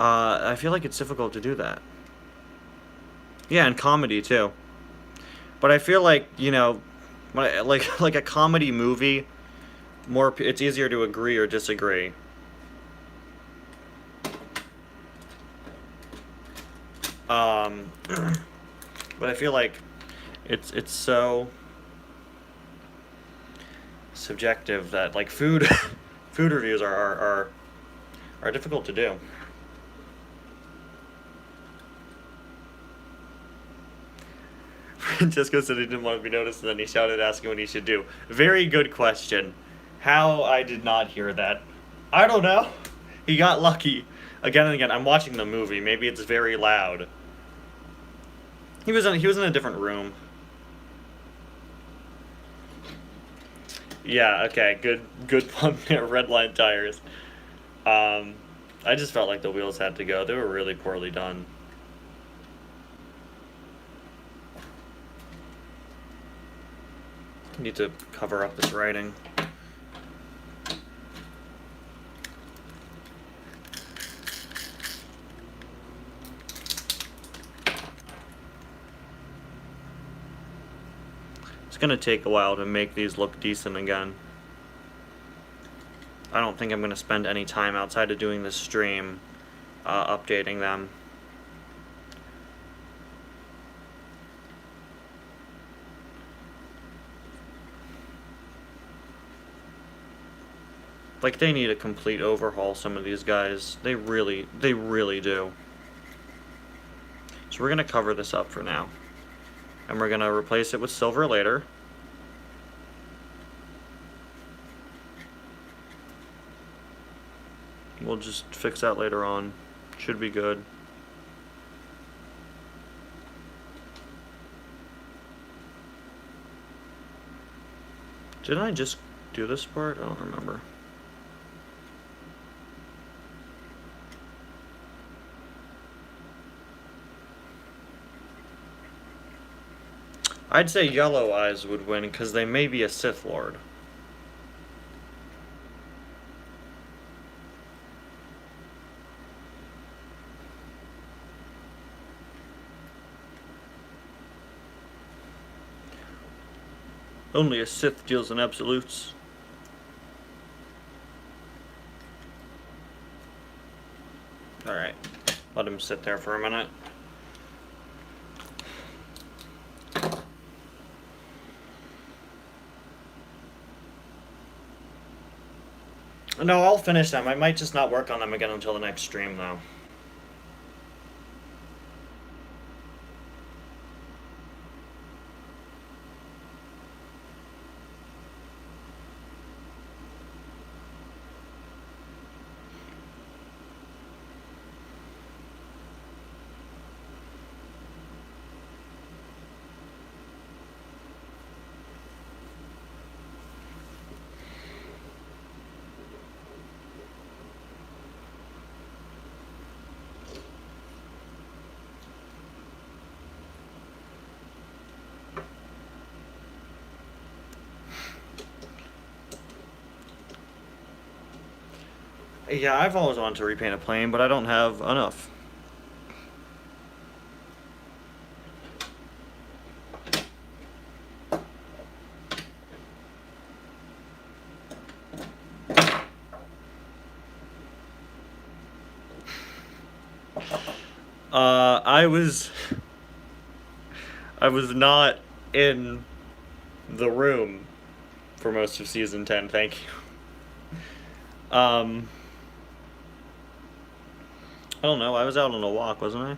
S1: I feel like it's difficult to do that. Yeah, and comedy, too. But I feel like, you know, like a comedy movie, it's easier to agree or disagree. But I feel like it's so subjective that, like, food reviews are difficult to do. Francesco said he didn't want to be noticed, and then he shouted asking what he should do. Very good question. How I did not hear that. I don't know. He got lucky. Again and again. I'm watching the movie. Maybe it's very loud. He was in a different room. Yeah, okay. Good pun there. Redline tires. I just felt like the wheels had to go. They were really poorly done. Need to cover up this writing. It's gonna take a while to make these look decent again. I don't think I'm gonna spend any time outside of doing this stream updating them. Like, they need a complete overhaul, some of these guys. They really do. So we're gonna cover this up for now. And we're gonna replace it with silver later. We'll just fix that later on. Should be good. Didn't I just do this part? I don't remember. I'd say Yellow Eyes would win because they may be a Sith Lord. Only a Sith deals in absolutes. Alright, let him sit there for a minute. No, I'll finish them. I might just not work on them again until the next stream, though. Yeah, I've always wanted to repaint a plane, but I don't have enough. I was not in the room for most of season 10, thank you. I don't know, I was out on a walk, wasn't I?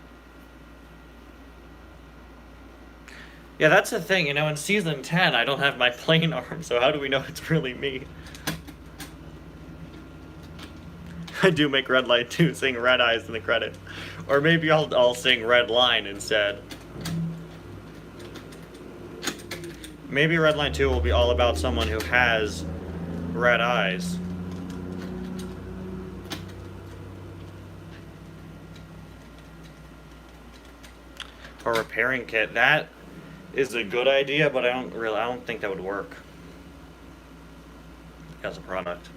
S1: Yeah, that's the thing, you know, in season 10 I don't have my plane arm, so how do we know it's really me? I do make Redline 2 sing Red Eyes in the credits. Or maybe I'll sing Redline instead. Maybe Redline 2 will be all about someone who has red eyes. A repairing kit. That is a good idea, but I don't think that would work as a product.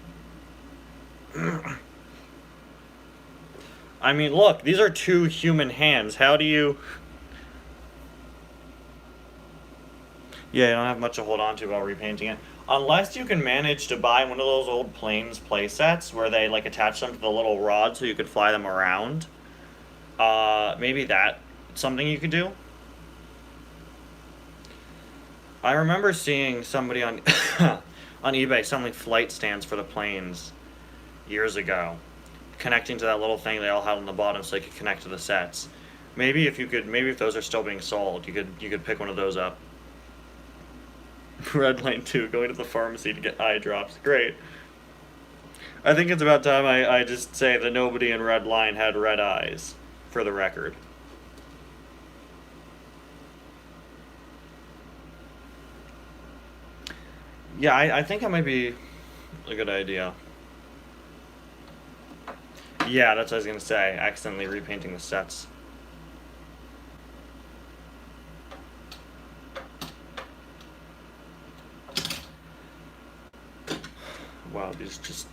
S1: I mean, look, these are 2 human hands. How do you... Yeah, you don't have much to hold on to while repainting it. Unless you can manage to buy one of those old planes play sets where they like attach them to the little rod so you could fly them around. Maybe that's something you could do. I remember seeing somebody on on eBay selling flight stands for the planes years ago, connecting to that little thing they all had on the bottom so they could connect to the sets. Maybe if those are still being sold, you could pick one of those up. Redline 2, going to the pharmacy to get eye drops. Great. I think it's about time I just say that nobody in Redline had red eyes, for the record. Yeah, I think that might be a good idea. Yeah, that's what I was gonna say. Accidentally repainting the sets. Wow, these just...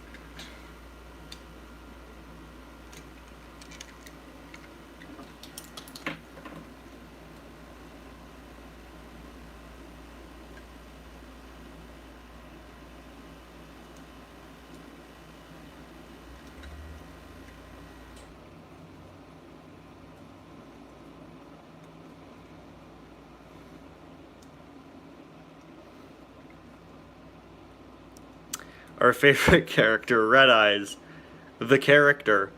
S1: Our favorite character, Red Eyes. The character.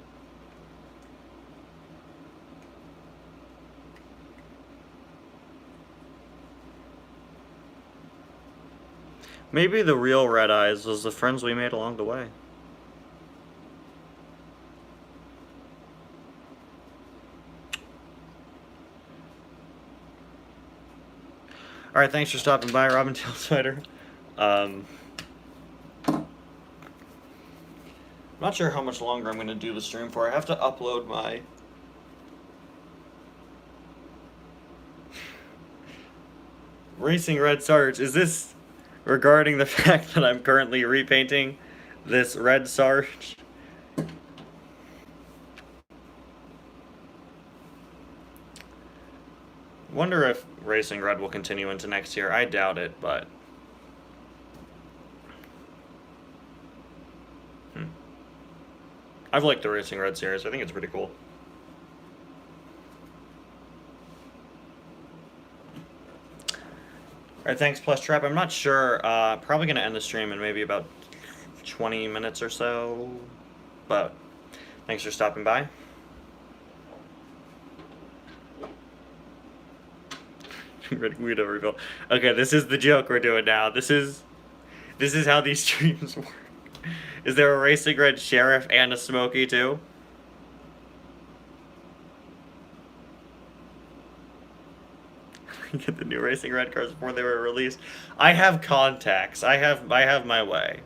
S1: Maybe the real Red Eyes was the friends we made along the way. Alright, thanks for stopping by, Robin Tail Spider. I'm not sure how much longer I'm going to do the stream for. I have to upload my... Racing Red Sarge. Is this regarding the fact that I'm currently repainting this Red Sarge? Wonder if Racing Red will continue into next year. I doubt it, but I've liked the Racing Red series. I think it's pretty cool. Alright, thanks, Plus Trap. I'm not sure. Probably going to end the stream in maybe about 20 minutes or so. But thanks for stopping by. Red Guido reveal. Okay, this is the joke we're doing now. This is how these streams work. Is there a Racing Red Sheriff and a Smokey too? Get the new Racing Red cars before they were released. I have contacts. I have my way.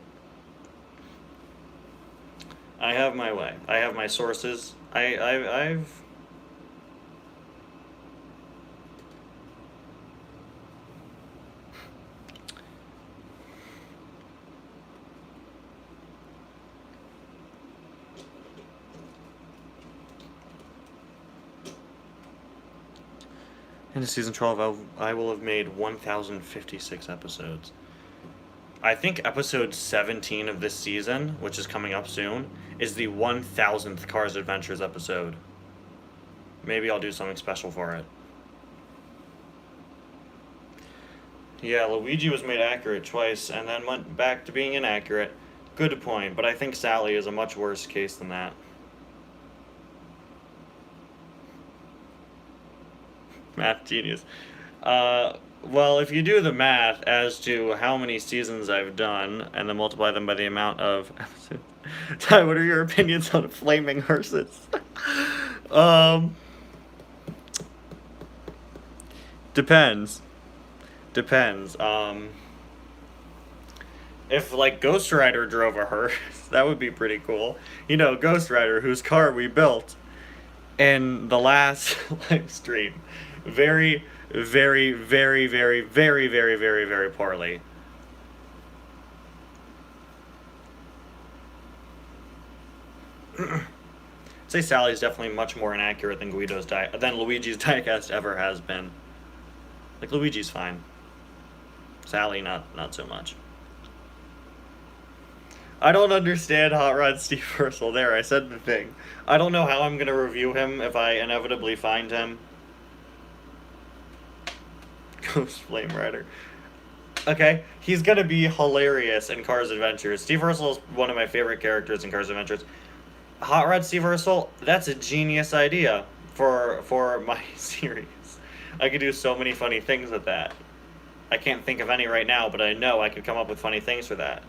S1: I have my way. I have my sources. I've into season 12, I will have made 1,056 episodes. I think episode 17 of this season, which is coming up soon, is the 1,000th Cars Adventures episode. Maybe I'll do something special for it. Yeah, Luigi was made accurate twice and then went back to being inaccurate. Good point, but I think Sally is a much worse case than that. Math genius. Well, if you do the math as to how many seasons I've done, and then multiply them by the amount of episodes. Ty, what are your opinions on flaming hearses? Depends. If, like, Ghost Rider drove a hearse, that would be pretty cool. You know, Ghost Rider, whose car we built in the last live stream. Very, very, very, very, very, very, very, very poorly. I'd say Sally's definitely much more inaccurate than Luigi's diecast ever has been. Like, Luigi's fine. Sally, not so much. I don't understand Hot Rod Steve Ursel. There, I said the thing. I don't know how I'm gonna review him if I inevitably find him. Ghost Flame Rider. Okay, he's gonna be hilarious in Cars Adventures. Steve Ursel is one of my favorite characters in Cars Adventures. Hot Rod Steve Ursel, that's a genius idea for my series. I could do so many funny things with that. I can't think of any right now, but I know I could come up with funny things for that.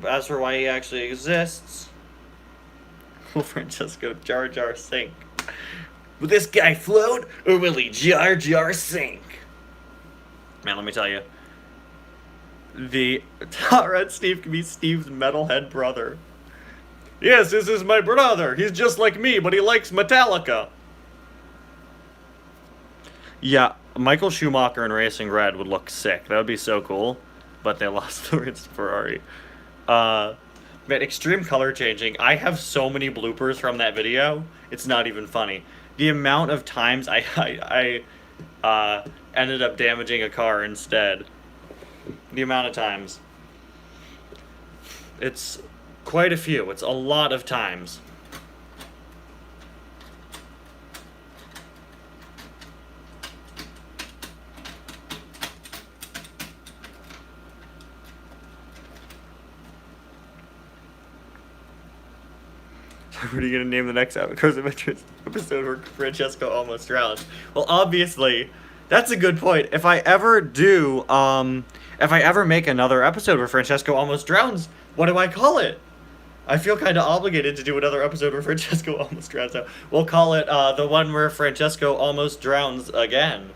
S1: But as for why he actually exists, will Francesco Jar Jar sink? Will this guy float, or will he Jar Jar sink? Man, let me tell you. The Hot Rod Steve can be Steve's metalhead brother. Yes, this is my brother. He's just like me, but he likes Metallica. Yeah, Michael Schumacher in Racing Red would look sick. That would be so cool. But they lost the race to Ferrari. Man, extreme color changing. I have so many bloopers from that video. It's not even funny. The amount of times I ended up damaging a car instead. The amount of times. It's quite a few. It's a lot of times. What are you gonna name the next Cars Adventures episode where Francesco almost drowned? Well, obviously, that's a good point. If I ever make another episode where Francesco almost drowns, what do I call it? I feel kind of obligated to do another episode where Francesco almost drowns. So we'll call it the one where Francesco almost drowns again.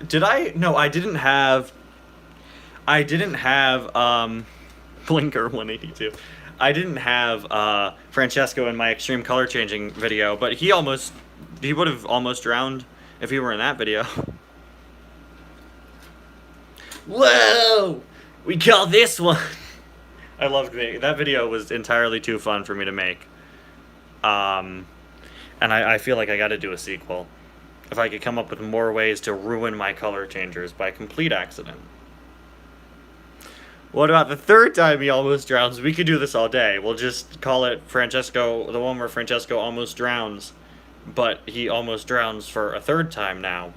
S1: Did I? No, I didn't have Blinker 182. I didn't have Francesco in my extreme color changing video, but he would have almost drowned if he were in that video. Whoa! We call this one. I loved that video. Was entirely too fun for me to make. And I feel like I got to do a sequel. If I could come up with more ways to ruin my color changers by complete accident. What about the third time he almost drowns? We could do this all day. We'll just call it Francesco, the one where Francesco almost drowns, but he almost drowns for a third time now.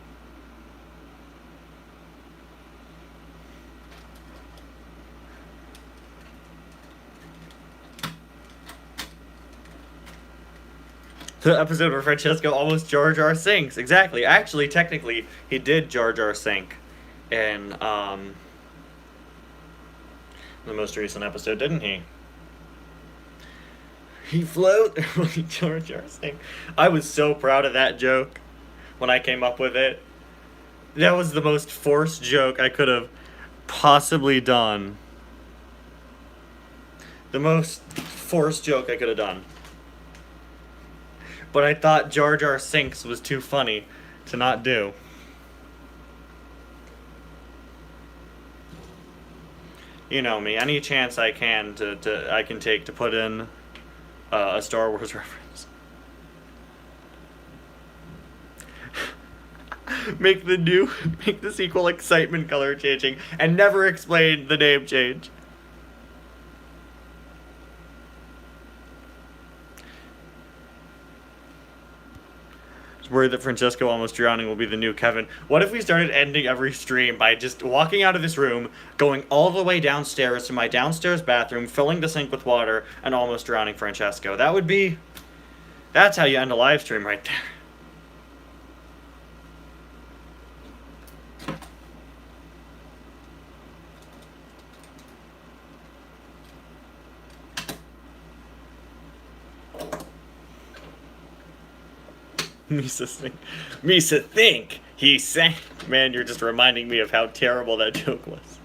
S1: The episode where Francesco almost Jar Jar sinks. Exactly. Actually, technically, he did Jar Jar sink in the most recent episode, didn't he? He float when Jar Jar sink. I was so proud of that joke when I came up with it. That was the most forced joke I could have possibly done. The most forced joke I could have done. But I thought Jar Jar sinks was too funny to not do. You know me. Any chance I can I can take to put in a Star Wars reference. Make the sequel excitement color changing and never explain the name change. Worried that Francesco almost drowning will be the new Kevin. What if we started ending every stream by just walking out of this room, going all the way downstairs to my downstairs bathroom, filling the sink with water, and almost drowning Francesco? That's how you end a live stream right there. Misa think he sang. Man, you're just reminding me of how terrible that joke was.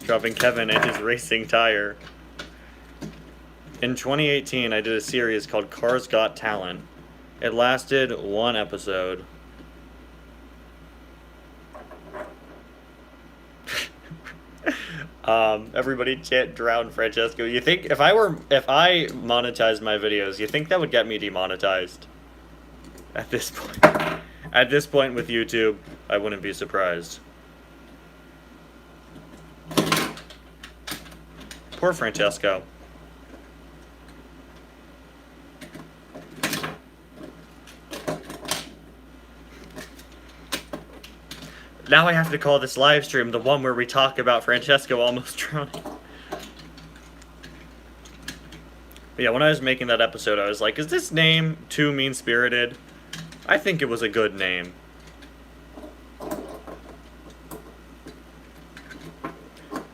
S1: Dropping Kevin and his racing tire. In 2018, I did a series called Cars Got Talent. It lasted one episode. Everybody chant drown Francesco. You think if I monetized my videos, you think that would get me demonetized? At this point with YouTube, I wouldn't be surprised. Poor Francesco. Now I have to call this live stream the one where we talk about Francesco almost drowning. But yeah, when I was making that episode, I was like, is this name too mean-spirited? I think it was a good name.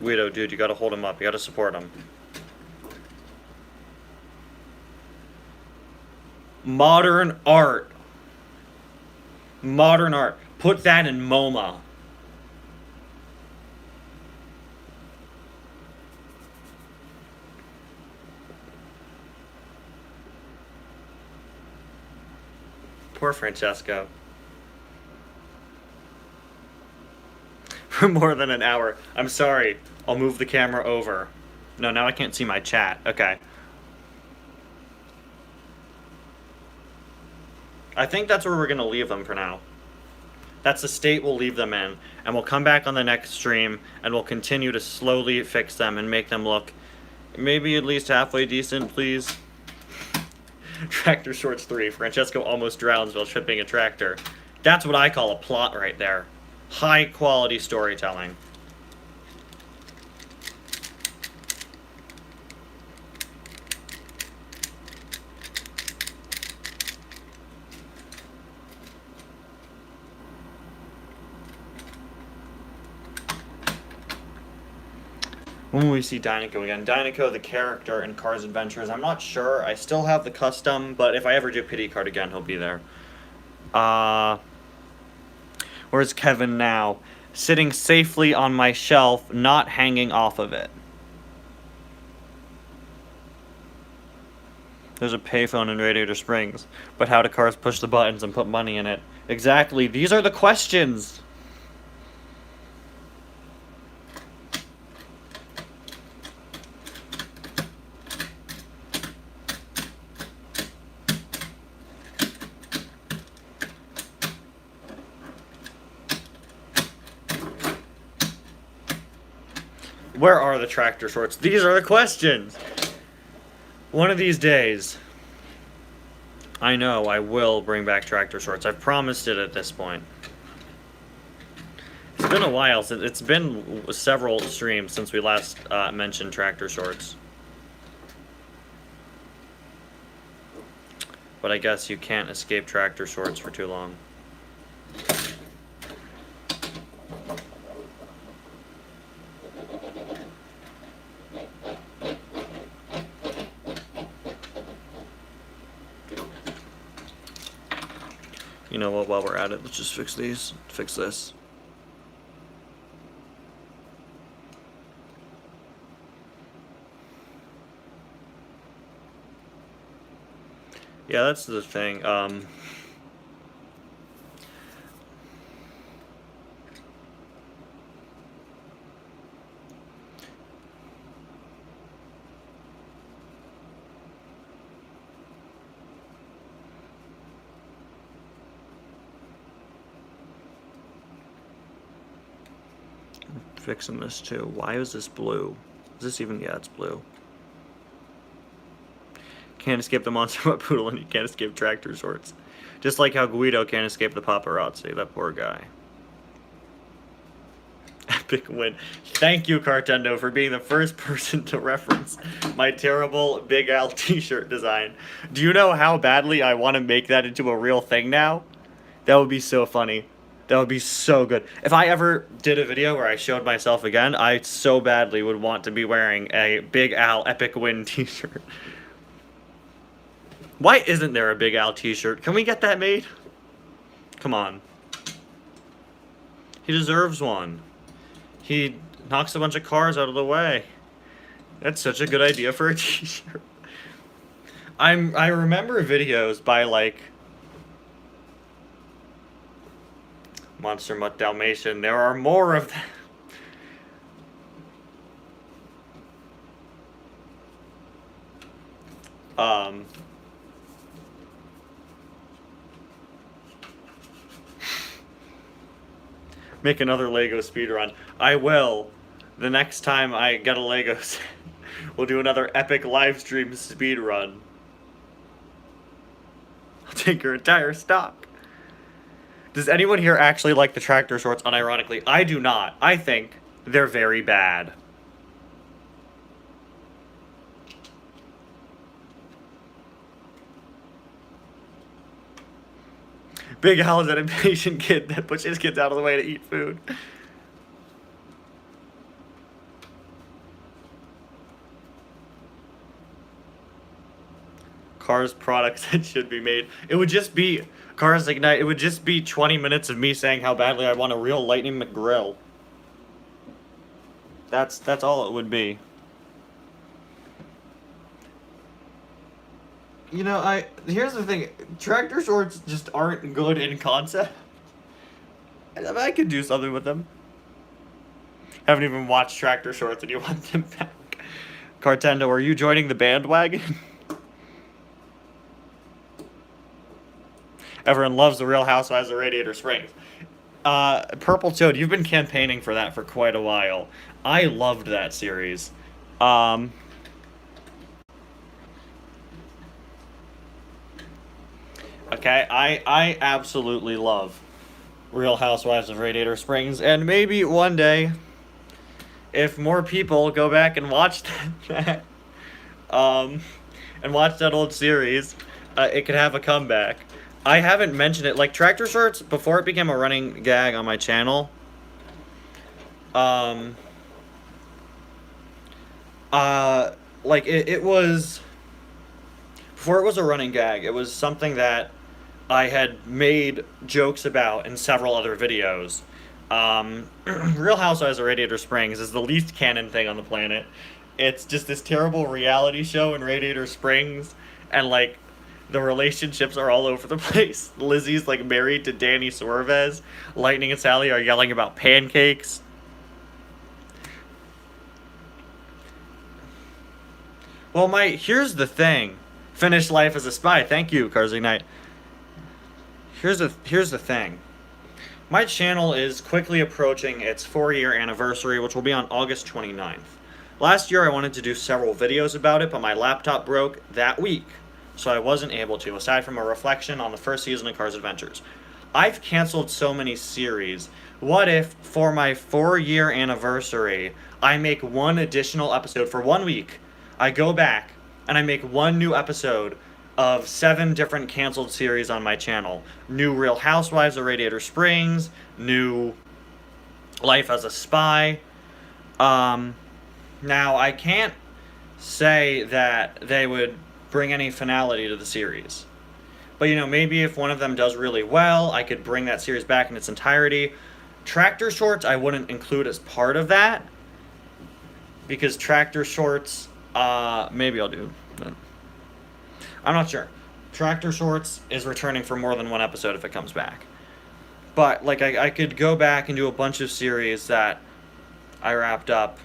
S1: Guido, dude, you gotta hold him up. You gotta support him. Modern art. Modern art. Put that in MoMA. Poor Francesco. For more than an hour. I'm sorry. I'll move the camera over. No, now I can't see my chat. Okay. I think that's where we're going to leave them for now. That's the state we'll leave them in. And we'll come back on the next stream and we'll continue to slowly fix them and make them look maybe at least halfway decent, please. Tractor Shorts 3. Francesco almost drowns while shipping a tractor. That's what I call a plot right there. High quality storytelling. When will we see Dinoco again? Dinoco, the character in Cars Adventures, I'm not sure. I still have the custom, but if I ever do Pity Card again, he'll be there. Where's Kevin now? Sitting safely on my shelf, not hanging off of it. There's a payphone in Radiator Springs, but how do cars push the buttons and put money in it? Exactly, these are the questions! Where are the tractor shorts? These are the questions. One of these days, I know I will bring back tractor shorts. I've promised it at this point. It's been a while since it's been several streams since we last mentioned tractor shorts. But I guess you can't escape tractor shorts for too long. You know what, while we're at it, let's just fix these. Fix this. Yeah, that's the thing. Fixing this too. Why is this blue? Is this even? Yeah, it's blue. Can't escape the monster butt poodle, and you can't escape tractor shorts. Just like how Guido can't escape the paparazzi. That poor guy. Epic win. Thank you, Cartendo, for being the first person to reference my terrible Big Al t-shirt design. Do you know how badly I want to make that into a real thing now? That would be so funny. That would be so good. If I ever did a video where I showed myself again, I so badly would want to be wearing a Big Al Epic Win t-shirt. Why isn't there a Big Al t-shirt? Can we get that made? Come on. He deserves one. He knocks a bunch of cars out of the way. That's such a good idea for a t-shirt. I remember videos by, like, Monster Mutt Dalmatian. There are more of them. Make another Lego speedrun. I will. The next time I get a Lego set, we'll do another epic live stream speedrun. I'll take your entire stock. Does anyone here actually like the tractor shorts unironically? I do not. I think they're very bad. Big Al is an impatient kid that pushes kids out of the way to eat food. Cars products that should be made. It would just be Cars Ignite. It would just be 20 minutes of me saying how badly I want a real Lightning McGrill. That's all it would be. You know, here's the thing. Tractor shorts just aren't good in concept. I could do something with them. Haven't even watched tractor shorts and you want them back. Cartendo, are you joining the bandwagon? Everyone loves the Real Housewives of Radiator Springs. Purple Toad, you've been campaigning for that for quite a while. I loved that series. Okay, I absolutely love Real Housewives of Radiator Springs, and maybe one day, if more people go back and watch that, and watch that old series, it could have a comeback. I haven't mentioned it, like tractor shorts, before it became a running gag on my channel, like it was, before it was a running gag, it was something that I had made jokes about in several other videos. Real Housewives of Radiator Springs is the least canon thing on the planet. It's just this terrible reality show in Radiator Springs, and like the relationships are all over the place. Lizzie's like married to Danny Suarez. Lightning and Sally are yelling about pancakes. Well, here's the thing. Finish life as a spy. Thank you, Cars Ignite. Here's the thing. My channel is quickly approaching its 4-year anniversary, which will be on August 29th. Last year I wanted to do several videos about it, but my laptop broke that week, so I wasn't able to, aside from a reflection on the first season of Cars Adventures. I've canceled so many series. What if, for my 4-year anniversary, I make one additional episode for 1 week? I go back, and I make one new episode of 7 different canceled series on my channel. New Real Housewives of Radiator Springs, new Life as a Spy. Now, I can't say that they would bring any finality to the series. But, you know, maybe if one of them does really well, I could bring that series back in its entirety. Tractor Shorts, I wouldn't include as part of that. Because Tractor Shorts, maybe I'll do. I'm not sure. Tractor Shorts is returning for more than one episode if it comes back. But, like, I could go back and do a bunch of series that I wrapped up.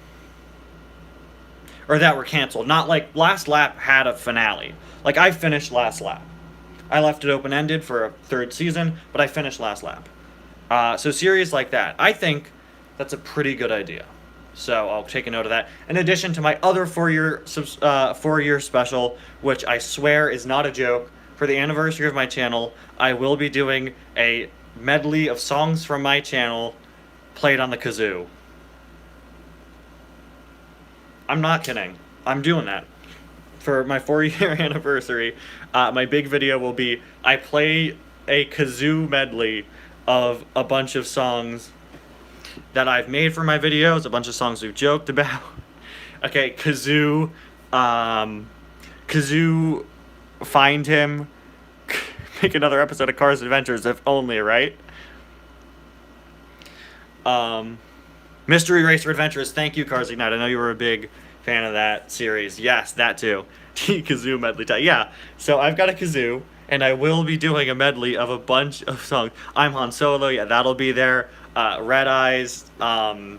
S1: Or that were canceled. Not like Last Lap had a finale. Like, I finished Last Lap. I left it open-ended for a 3rd season, but I finished Last Lap. So series like that. I think that's a pretty good idea. So I'll take a note of that. In addition to my other 4-year special, which I swear is not a joke, for the anniversary of my channel, I will be doing a medley of songs from my channel played on the kazoo. I'm not kidding. I'm doing that. For my 4-year anniversary, my big video will be I play a kazoo medley of a bunch of songs that I've made for my videos, a bunch of songs we've joked about. Okay, Kazoo, Find Him, make another episode of Cars Adventures, if only, right? Mystery Racer Adventures, thank you, Cars Ignite. I know you were a big fan of that series. Yes, that too. Kazoo medley time. Yeah, so I've got a kazoo, and I will be doing a medley of a bunch of songs. I'm Han Solo, yeah, that'll be there. Red Eyes, the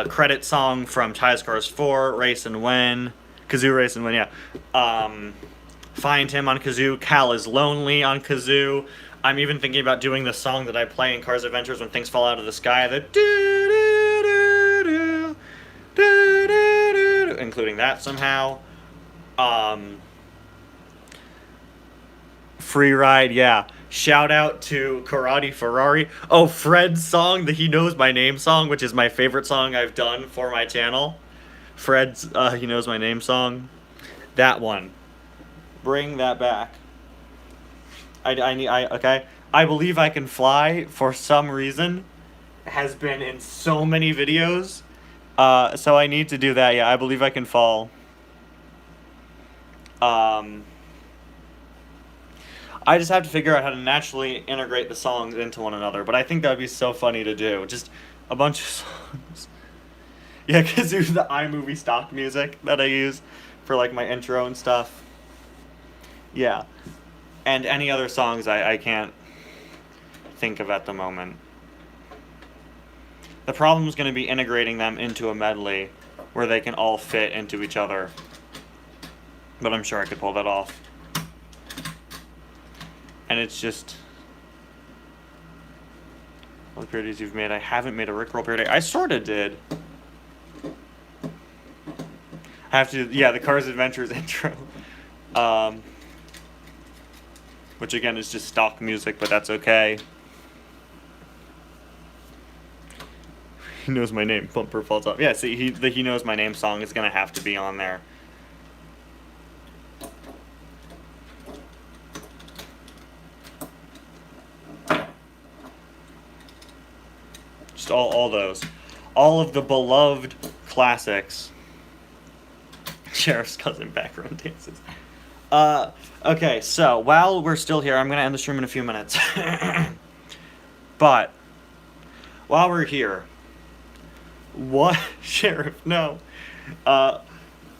S1: credit song from Ties Cars 4, Race and Win, Kazoo Race and Win, yeah. Find Him on kazoo, Cal is Lonely on kazoo. I'm even thinking about doing the song that I play in Cars Adventures when things fall out of the sky, the do-do-do-do, do-do-do-do, including that somehow. Free Ride, yeah. Shout out to Karate Ferrari. Oh, Fred's song, the He Knows My Name song, which is my favorite song I've done for my channel. Fred's He Knows My Name song. That one. Bring that back. Okay. I Believe I Can Fly, for some reason, has been in so many videos. So I need to do that. Yeah, I Believe I Can Fall. I just have to figure out how to naturally integrate the songs into one another, but I think that would be so funny to do. Just a bunch of songs. Yeah, because there's the iMovie stock music that I use for, like, my intro and stuff. Yeah. And any other songs I can't think of at the moment. The problem is going to be integrating them into a medley where they can all fit into each other. But I'm sure I could pull that off. And it's just all the parodies you've made. I haven't made a Rickroll parody. I sort of did. I have to, yeah, the Cars Adventures intro. Which again is just stock music, but that's okay. He Knows My Name, bumper falls off. Yeah, see, the He Knows My Name song is going to have to be on there. Just all those. All of the beloved classics. Sheriff's Cousin background dances. Okay, so while we're still here, I'm going to end the stream in a few minutes. But while we're here, what? Sheriff, no.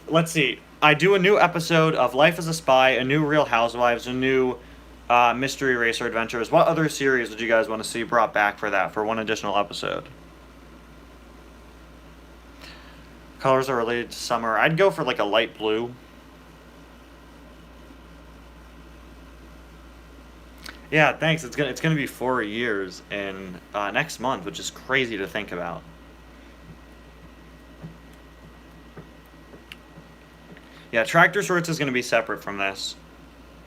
S1: Let's see. I do a new episode of Life as a Spy, a new Real Housewives, a new Mystery Racer Adventures. What other series would you guys want to see brought back for that, for one additional episode? Colors are related to summer. I'd go for like a light blue. Yeah, thanks. It's gonna be 4 years in next month, which is crazy to think about. Yeah, Tractor Shorts is gonna be separate from this.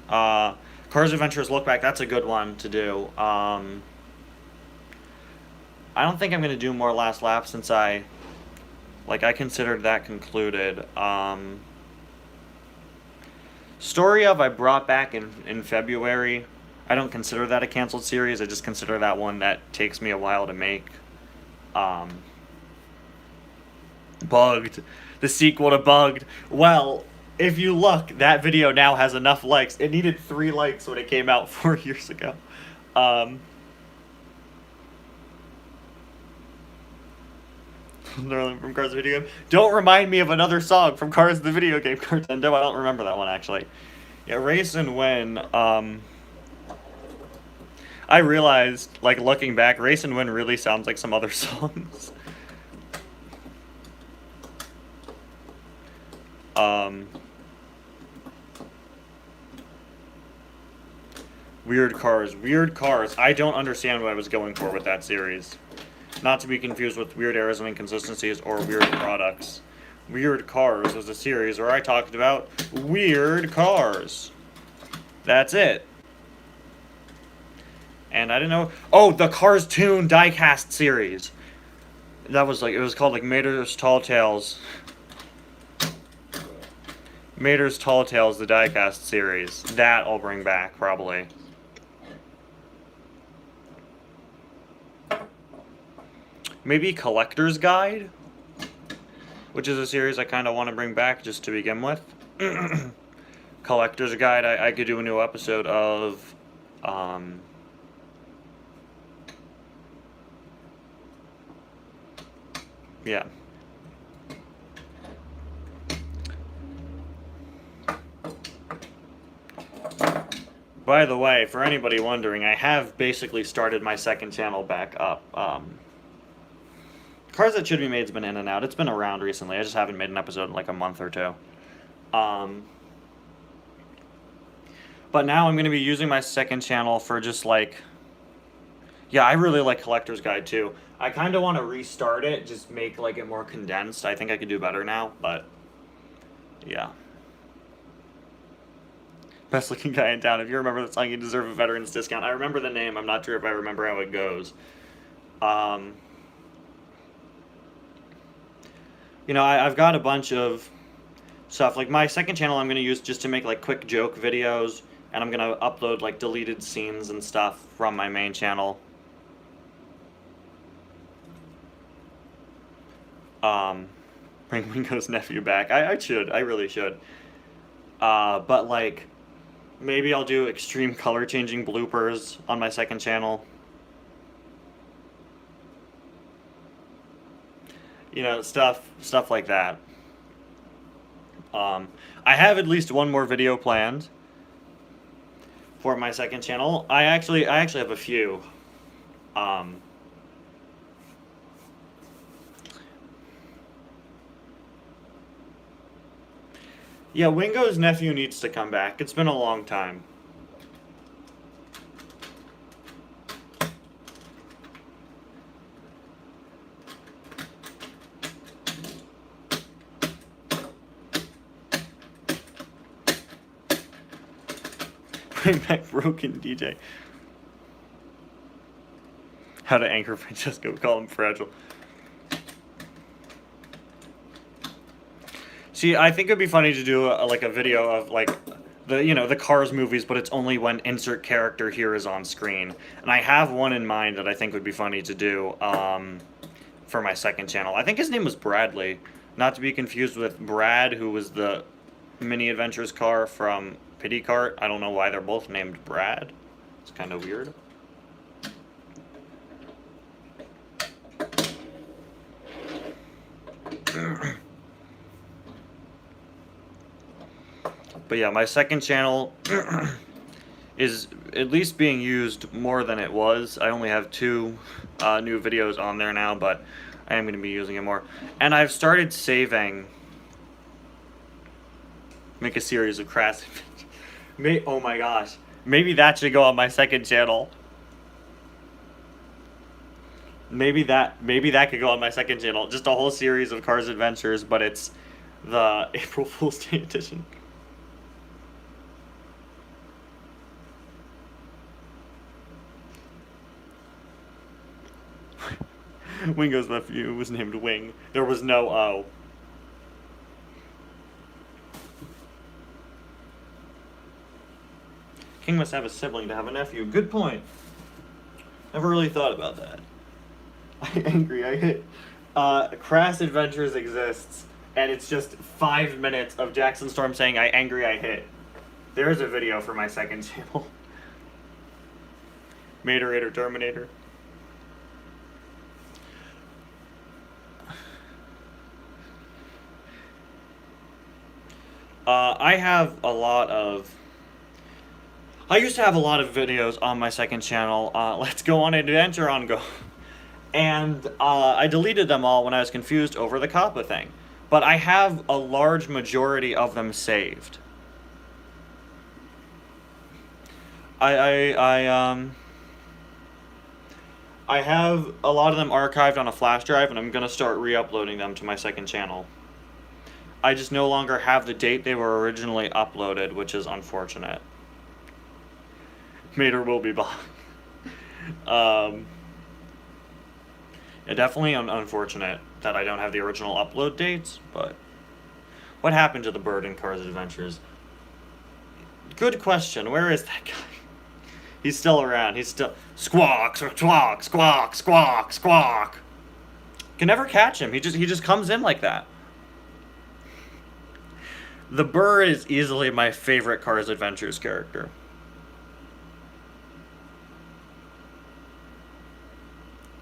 S1: Cars Adventures Look Back, that's a good one to do. I don't think I'm gonna do more Last Lap since I considered that concluded. Story of I brought back in February. I don't consider that a canceled series. I just consider that one that takes me a while to make. Bugged. The sequel to Bugged. Well, if you look, that video now has enough likes. It needed 3 likes when it came out 4 years ago. From Cars the Video Game. Don't remind me of another song from Cars the Video Game. Nintendo, I don't remember that one actually. Yeah, Race and Win. I realized, looking back, Race and Win really sounds like some other songs. Weird Cars. Weird Cars. I don't understand what I was going for with that series. Not to be confused with Weird Errors and Inconsistencies or Weird Products. Weird Cars was a series where I talked about weird cars. That's it. And I didn't know... Oh, the Cars Toon diecast series. That was it was called Mater's Tall Tales. Mater's Tall Tales, the diecast series. That I'll bring back, probably. Maybe Collector's Guide, which is a series I kind of want to bring back just to begin with. Collector's Guide, I could do a new episode of, yeah. By the way, for anybody wondering, I have basically started my second channel back up. Cars That Should Be Made's been in and out. It's been around recently. I just haven't made an episode in a month or two. But now I'm going to be using my second channel for just yeah, I really like Collector's Guide too. I kind of want to restart it, just make it more condensed. I think I could do better now, but yeah. Best looking guy in town. If you remember the song, you deserve a veteran's discount. I remember the name. I'm not sure if I remember how it goes. You know, I've got a bunch of stuff. My second channel I'm going to use just to make, quick joke videos. And I'm going to upload, deleted scenes and stuff from my main channel. Bring Wingo's nephew back. I should. I really should. But, maybe I'll do extreme color changing bloopers on my second channel. You know, stuff like that. I have at least one more video planned for my second channel. I actually have a few. Yeah, Wingo's nephew needs to come back. It's been a long time. Bring back Broken DJ. How to anchor Francesco, call him fragile. See, I think it'd be funny to do a video of the Cars movies, but it's only when insert character here is on screen. And I have one in mind that I think would be funny to do for my second channel. I think his name was Bradley, not to be confused with Brad, who was the Mini Adventures car from Pity Cart. I don't know why they're both named Brad. It's kind of weird. But yeah, my second channel is at least being used more than it was. I only have 2 new videos on there now, but I am going to be using it more. And I've started saving. Make a series of crass. Oh my gosh. Maybe that should go on my second channel. Maybe that could go on my second channel. Just a whole series of Cars Adventures, but it's the April Fool's Day edition. Wingo's nephew was named Wing. There was no O. King must have a sibling to have a nephew. Good point. Never really thought about that. I angry. I hit. Crass Adventures exists, and it's just 5 minutes of Jackson Storm saying, "I angry. I hit." There's a video for my second channel. Materator Terminator. I used to have a lot of videos on my second channel. Let's Go on Adventure on Go. And I deleted them all when I was confused over the COPPA thing. But I have a large majority of them saved. I have a lot of them archived on a flash drive, and I'm going to start re-uploading them to my second channel. I just no longer have the date they were originally uploaded, which is unfortunate. Mater will be behind. Yeah, definitely unfortunate that I don't have the original upload dates, but what happened to the bird in Cars Adventures? Good question. Where is that guy? He's still around. He's still... Squawk, squawk, squawk, squawk, squawk. Can never catch him. He just comes in like that. The bird is easily my favorite Cars Adventures character.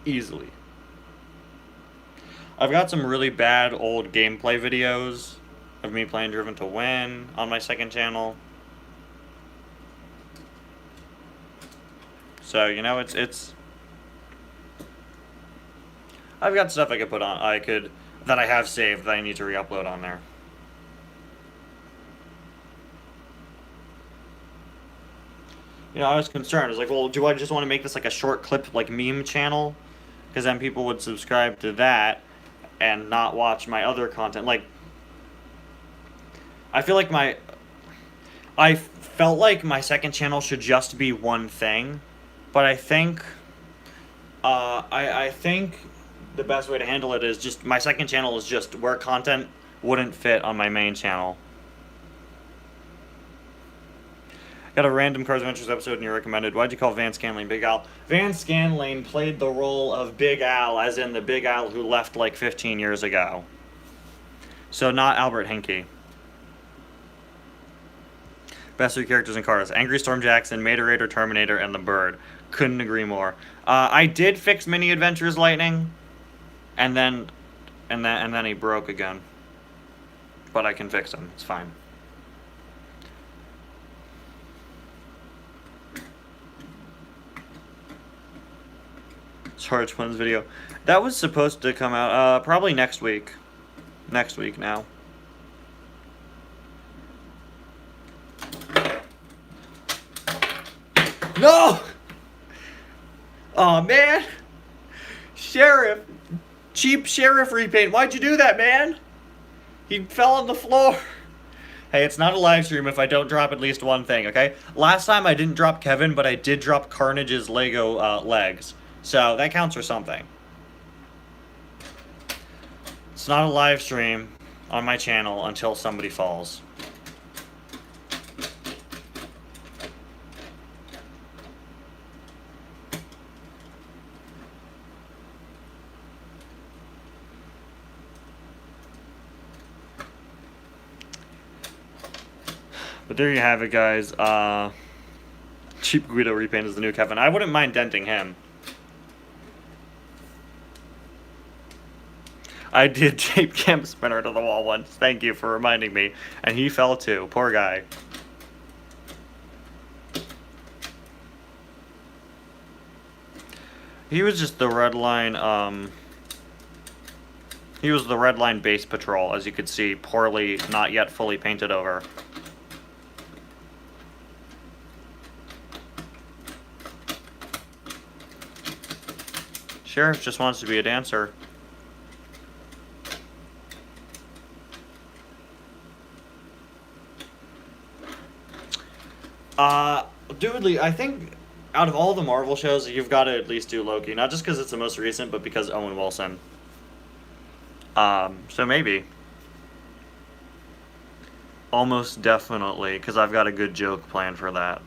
S1: Easily. I've got some really bad old gameplay videos of me playing Driven to Win on my second channel. So, you know, it's I've got stuff I could put on, that I have saved that I need to re-upload on there. You know, I was concerned. I was like, well, do I just want to make this like a short clip, like meme channel? Because then people would subscribe to that and not watch my other content. Like, I felt like my second channel should just be one thing, but I think I think the best way to handle it is just my second channel is just where content wouldn't fit on my main channel. Got a random Cars Adventures episode and you recommended. Why'd you call Van Scanlane Big Al? Van Scanlane played the role of Big Al, as in the Big Al who left like 15 years ago. So not Albert Henke. Best 3 characters in Cars: Angry Storm Jackson, Materator Terminator, and the Bird. Couldn't agree more. I did fix Mini Adventures Lightning, and then he broke again. But I can fix him. It's fine. Charge Twins video. That was supposed to come out probably next week. Next week now. No! Oh man! Sheriff! Cheap Sheriff repaint. Why'd you do that, man? He fell on the floor. Hey, it's not a live stream if I don't drop at least one thing, okay? Last time I didn't drop Kevin, but I did drop Carnage's Lego legs. So that counts for something. It's not a live stream on my channel until somebody falls. But there you have it, guys. Cheap Guido repaint is the new Kevin. I wouldn't mind denting him. I did tape Camp Spinner to the wall once. Thank you for reminding me. And he fell too. Poor guy. He was just the Redline, he was the Redline base patrol, as you could see, poorly, not yet fully painted over. Sure, just wants to be a dancer. Dude, I think out of all the Marvel shows, you've got to at least do Loki. Not just because it's the most recent, but because Owen Wilson. So maybe. Almost definitely, because I've got a good joke planned for that.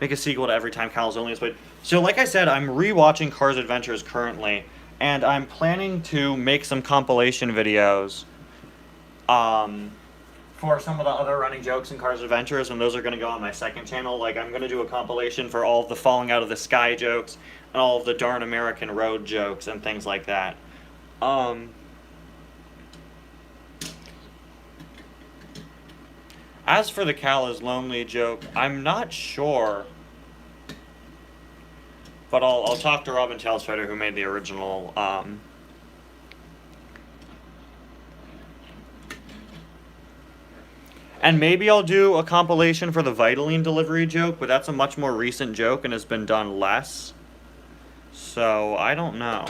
S1: Make a sequel to Every Time Cal's Only is played. So, like I said, I'm rewatching Cars Adventures currently, and I'm planning to make some compilation videos for some of the other running jokes in Cars Adventures, and those are going to go on my second channel. Like, I'm going to do a compilation for all of the falling out of the sky jokes, and all of the darn American road jokes, and things like that. As for the Cal is lonely joke, I'm not sure. But I'll talk to Robin Tailspider, who made the original. And maybe I'll do a compilation for the Vitaline delivery joke, but that's a much more recent joke and has been done less. So, I don't know.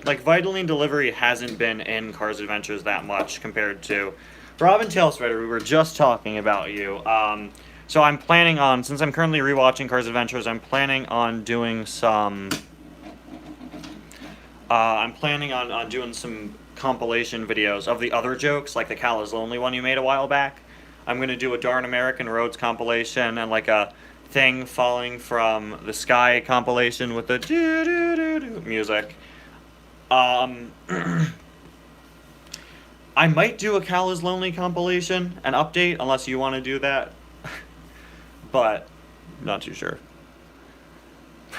S1: Like, Vitaline delivery hasn't been in Cars Adventures that much compared to Robin Tailspider. We were just talking about you. So I'm planning on, since I'm currently rewatching Cars Adventures, I'm planning on doing some. I'm planning on doing some compilation videos of the other jokes, like the Cal is Lonely one you made a while back. I'm gonna do a Darn American Roads compilation and like a Thing Falling from the Sky compilation with the doo doo doo doo music. I might do a Cal is Lonely compilation, an update, unless you want to do that. But, not too sure.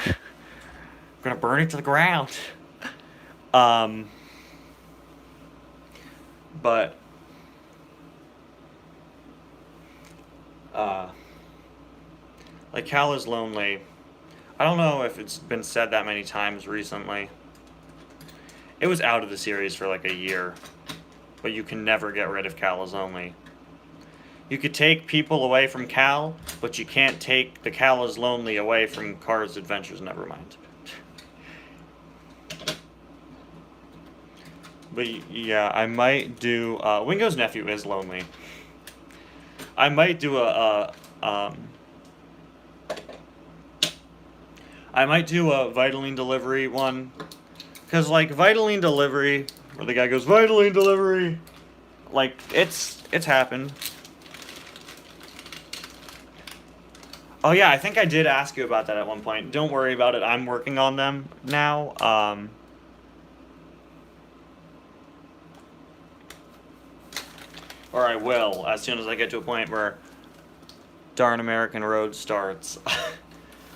S1: I'm gonna burn it to the ground. But, like, Cal is Lonely. I don't know if it's been said that many times recently. It was out of the series for like a year. But you can never get rid of Cal is Lonely. You could take people away from Cal, but you can't take the Cal is Lonely away from Cars Adventures, never mind. But yeah, I might do, Wingo's nephew is lonely. I might do a Vitaline delivery one. Because, like, Vitaline delivery, where the guy goes, Vitaline delivery, like, it's happened. Oh yeah, I think I did ask you about that at one point. Don't worry about it, I'm working on them now. Or I will, as soon as I get to a point where Darn American Road starts.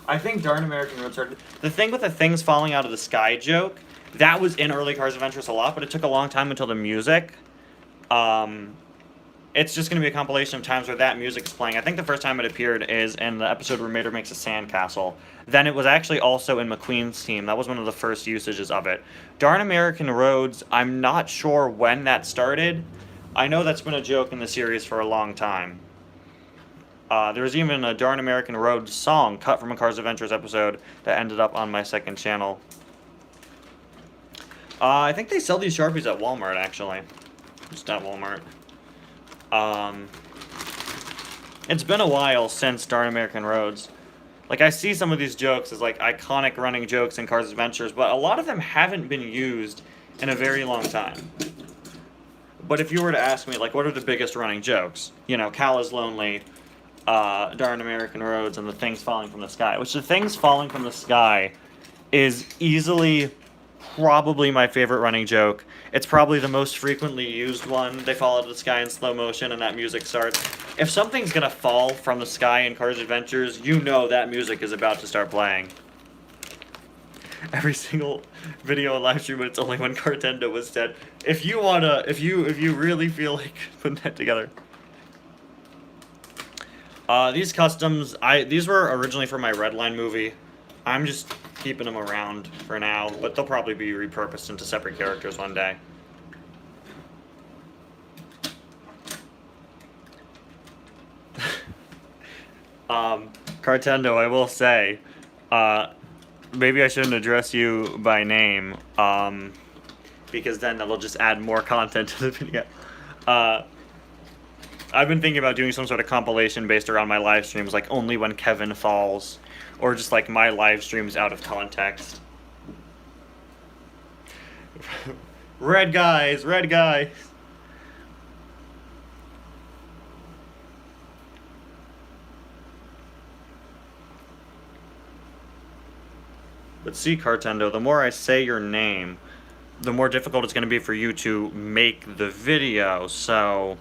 S1: I think Darn American Road started. The thing with the things falling out of the sky joke, that was in early Cars Adventures a lot, but it took a long time until the music. It's just going to be a compilation of times where that music is playing. I think the first time it appeared is in the episode where Mater makes a sandcastle. Then it was actually also in McQueen's team. That was one of the first usages of it. Darn American Roads, I'm not sure when that started. I know that's been a joke in the series for a long time. There was even a Darn American Roads song cut from a Cars Adventures episode that ended up on my second channel. I think they sell these Sharpies at Walmart, actually. Just at Walmart. It's been a while since Darn American Roads. Like, I see some of these jokes as, like, iconic running jokes in Cars Adventures, but a lot of them haven't been used in a very long time. But if you were to ask me, like, what are the biggest running jokes? You know, Cal is Lonely, Darn American Roads, and the Things Falling from the Sky. Which the Things Falling from the Sky is easily probably my favorite running joke. It's probably the most frequently used one. They fall out of the sky in slow motion and that music starts. If something's gonna fall from the sky in Cars Adventures, you know that music is about to start playing. Every single video and live stream, but it's only when Cartendo was dead. If you really feel like putting that together. These customs, these were originally for my Redline movie. I'm just keeping them around for now, but they'll probably be repurposed into separate characters one day. Cartendo, I will say, Maybe I shouldn't address you by name, because then that'll just add more content to the video. I've been thinking about doing some sort of compilation based around my live streams, like only when Kevin falls, or just like my live streams out of context. Red guys, red guys. But see, Cartendo, the more I say your name, the more difficult it's going to be for you to make the video, so...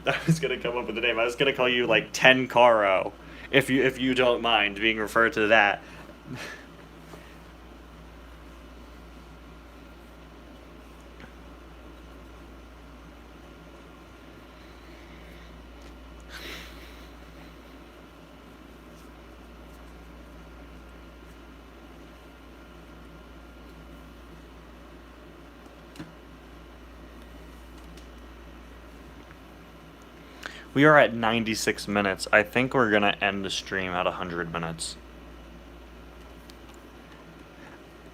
S1: I was going to come up with a name. I was going to call you, like, Ten Caro, if you don't mind being referred to that. We are at 96 minutes. I think we're going to end the stream at 100 minutes.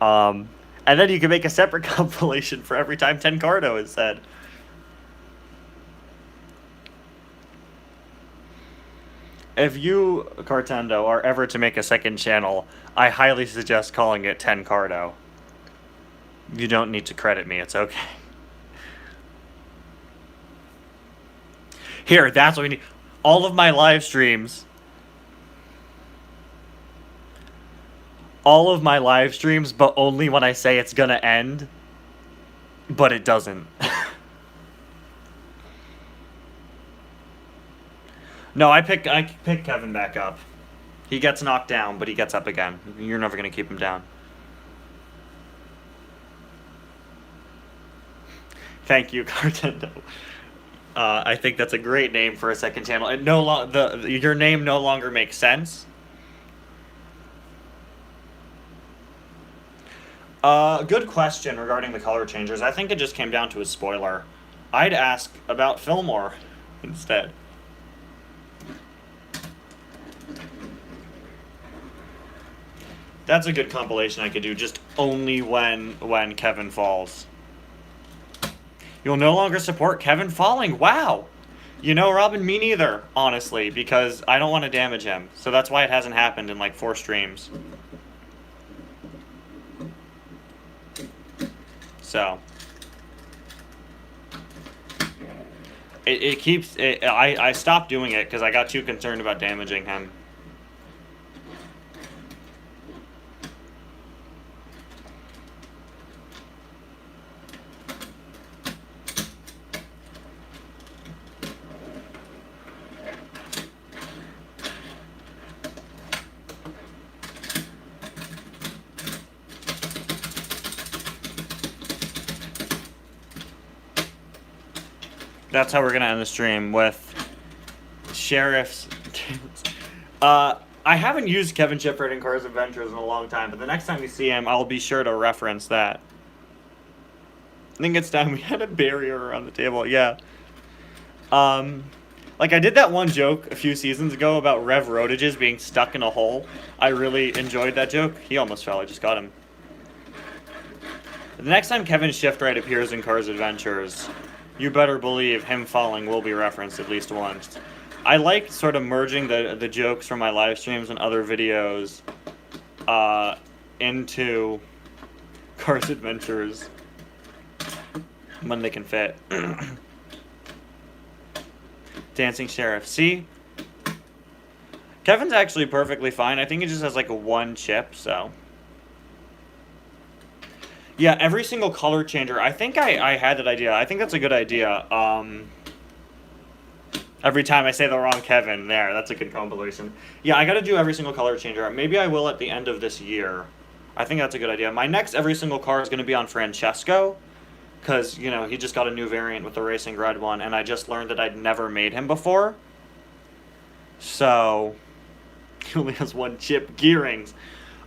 S1: And then you can make a separate compilation for every time Ten Cardo is said. If you, Cartendo, are ever to make a second channel, I highly suggest calling it Ten Cardo. You don't need to credit me, it's okay. Here, that's what we need. All of my live streams. All of my live streams, but only when I say it's gonna end. But it doesn't. No, I pick Kevin back up. He gets knocked down, but he gets up again. You're never gonna keep him down. Thank you, Cartendo. I think that's a great name for a second channel. It your name no longer makes sense. Good question regarding the color changers. I think it just came down to a spoiler. I'd ask about Fillmore instead. That's a good compilation I could do, just only when Kevin falls. You'll no longer support Kevin falling. Wow. You know, Robin, me neither, honestly, because I don't want to damage him. So that's why it hasn't happened in like 4 streams. So. I stopped doing it because I got too concerned about damaging him. That's how we're going to end the stream, with Sheriff's... I haven't used Kevin Shepard in Cars Adventures in a long time, but the next time you see him, I'll be sure to reference that. I think it's time we had a barrier around the table, yeah. Like, I did that one joke a few seasons ago about Rev Rotages being stuck in a hole. I really enjoyed that joke. He almost fell, I just got him. The next time Kevin Shiftright appears in Cars Adventures... you better believe him falling will be referenced at least once. I like sort of merging the jokes from my live streams and other videos into Cars Adventures when they can fit. Dancing Sheriff. See? Kevin's actually perfectly fine. I think he just has like a 1 chip, so... yeah, every single color changer. I think I had that idea. I think that's a good idea. Every time I say the wrong Kevin, that's a good compilation. Yeah, I gotta do every single color changer. Maybe I will at the end of this year. I think that's a good idea. My next every single car is gonna be on Francesco, because, you know, he just got a new variant with the Racing Red one, and I just learned that I'd never made him before. So, he only has 1 chip. Gearings.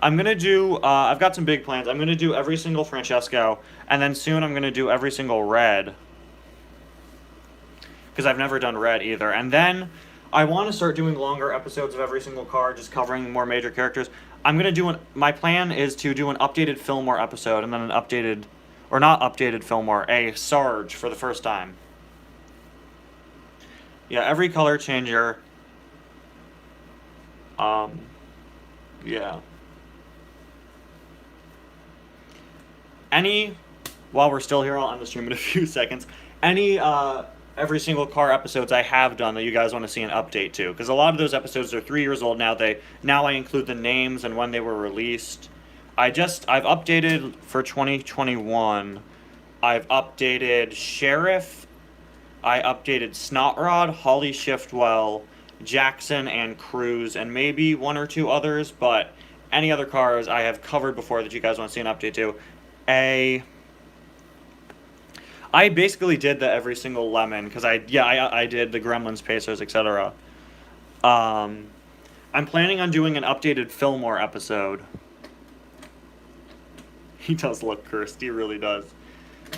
S1: I'm going to do, I've got some big plans. I'm going to do every single Francesco, and then soon I'm going to do every single red. Because I've never done red either. And then I want to start doing longer episodes of every single car, just covering more major characters. I'm going to do my plan is to do an updated Fillmore episode, and then an updated, or not updated Fillmore, a Sarge for the first time. Yeah, every color changer. Yeah. While we're still here, I'll end the stream in a few seconds. Every single car episodes I have done that you guys want to see an update to, because a lot of those episodes are 3 years old now. Now I include the names and when they were released. I've updated for 2021. I've updated Sheriff. I updated Snotrod, Holly Shiftwell, Jackson, and Cruz, and maybe 1 or 2 others, but any other cars I have covered before that you guys want to see an update to. I basically did the every single lemon, because I did the Gremlins, Pacers, etc. I'm planning on doing an updated Fillmore episode. He does look cursed, he really does.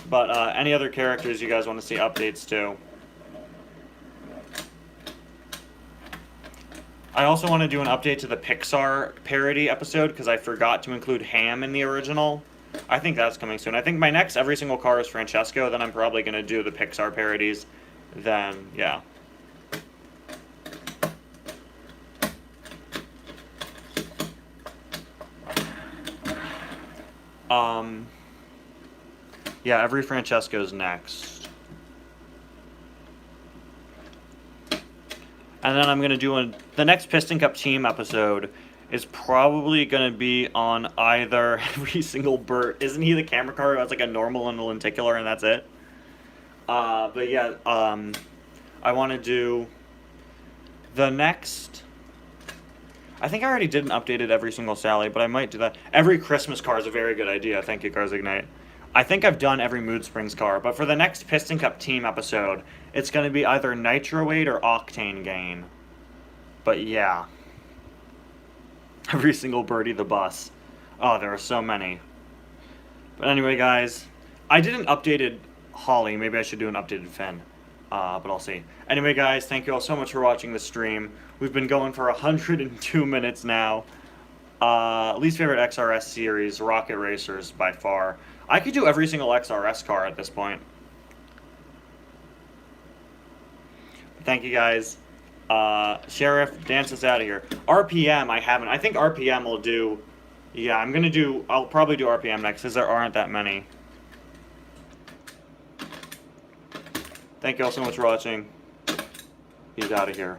S1: But any other characters you guys want to see updates to? I also want to do an update to the Pixar parody episode, because I forgot to include Ham in the original. I think that's coming soon. I think my next every single car is Francesco, then I'm probably going to do the Pixar parodies. Then, yeah. Yeah, every Francesco's next. And then I'm going to do the next Piston Cup team episode is probably going to be on either every single Burt. Isn't he the camera car who has like a normal and a lenticular and that's it? But yeah, I want to do the next... I think I already did an updated every single Sally, but I might do that. Every Christmas car is a very good idea. Thank you, Cars Ignite. I think I've done every Mood Springs car, but for the next Piston Cup team episode, it's going to be either Nitro Weight or Octane Gain. But yeah. Every single Birdie the Bus. Oh, there are so many. But anyway, guys, I did an updated Holly. Maybe I should do an updated Finn. But I'll see. Anyway, guys, thank you all so much for watching the stream. We've been going for 102 minutes now. Least favorite XRS series, Rocket Racers by far. I could do every single XRS car at this point. Thank you, guys. Sheriff, dance us out of here. RPM, I haven't. I think RPM will do... Yeah, I'll probably do RPM next, because there aren't that many. Thank you all so much for watching. He's out of here.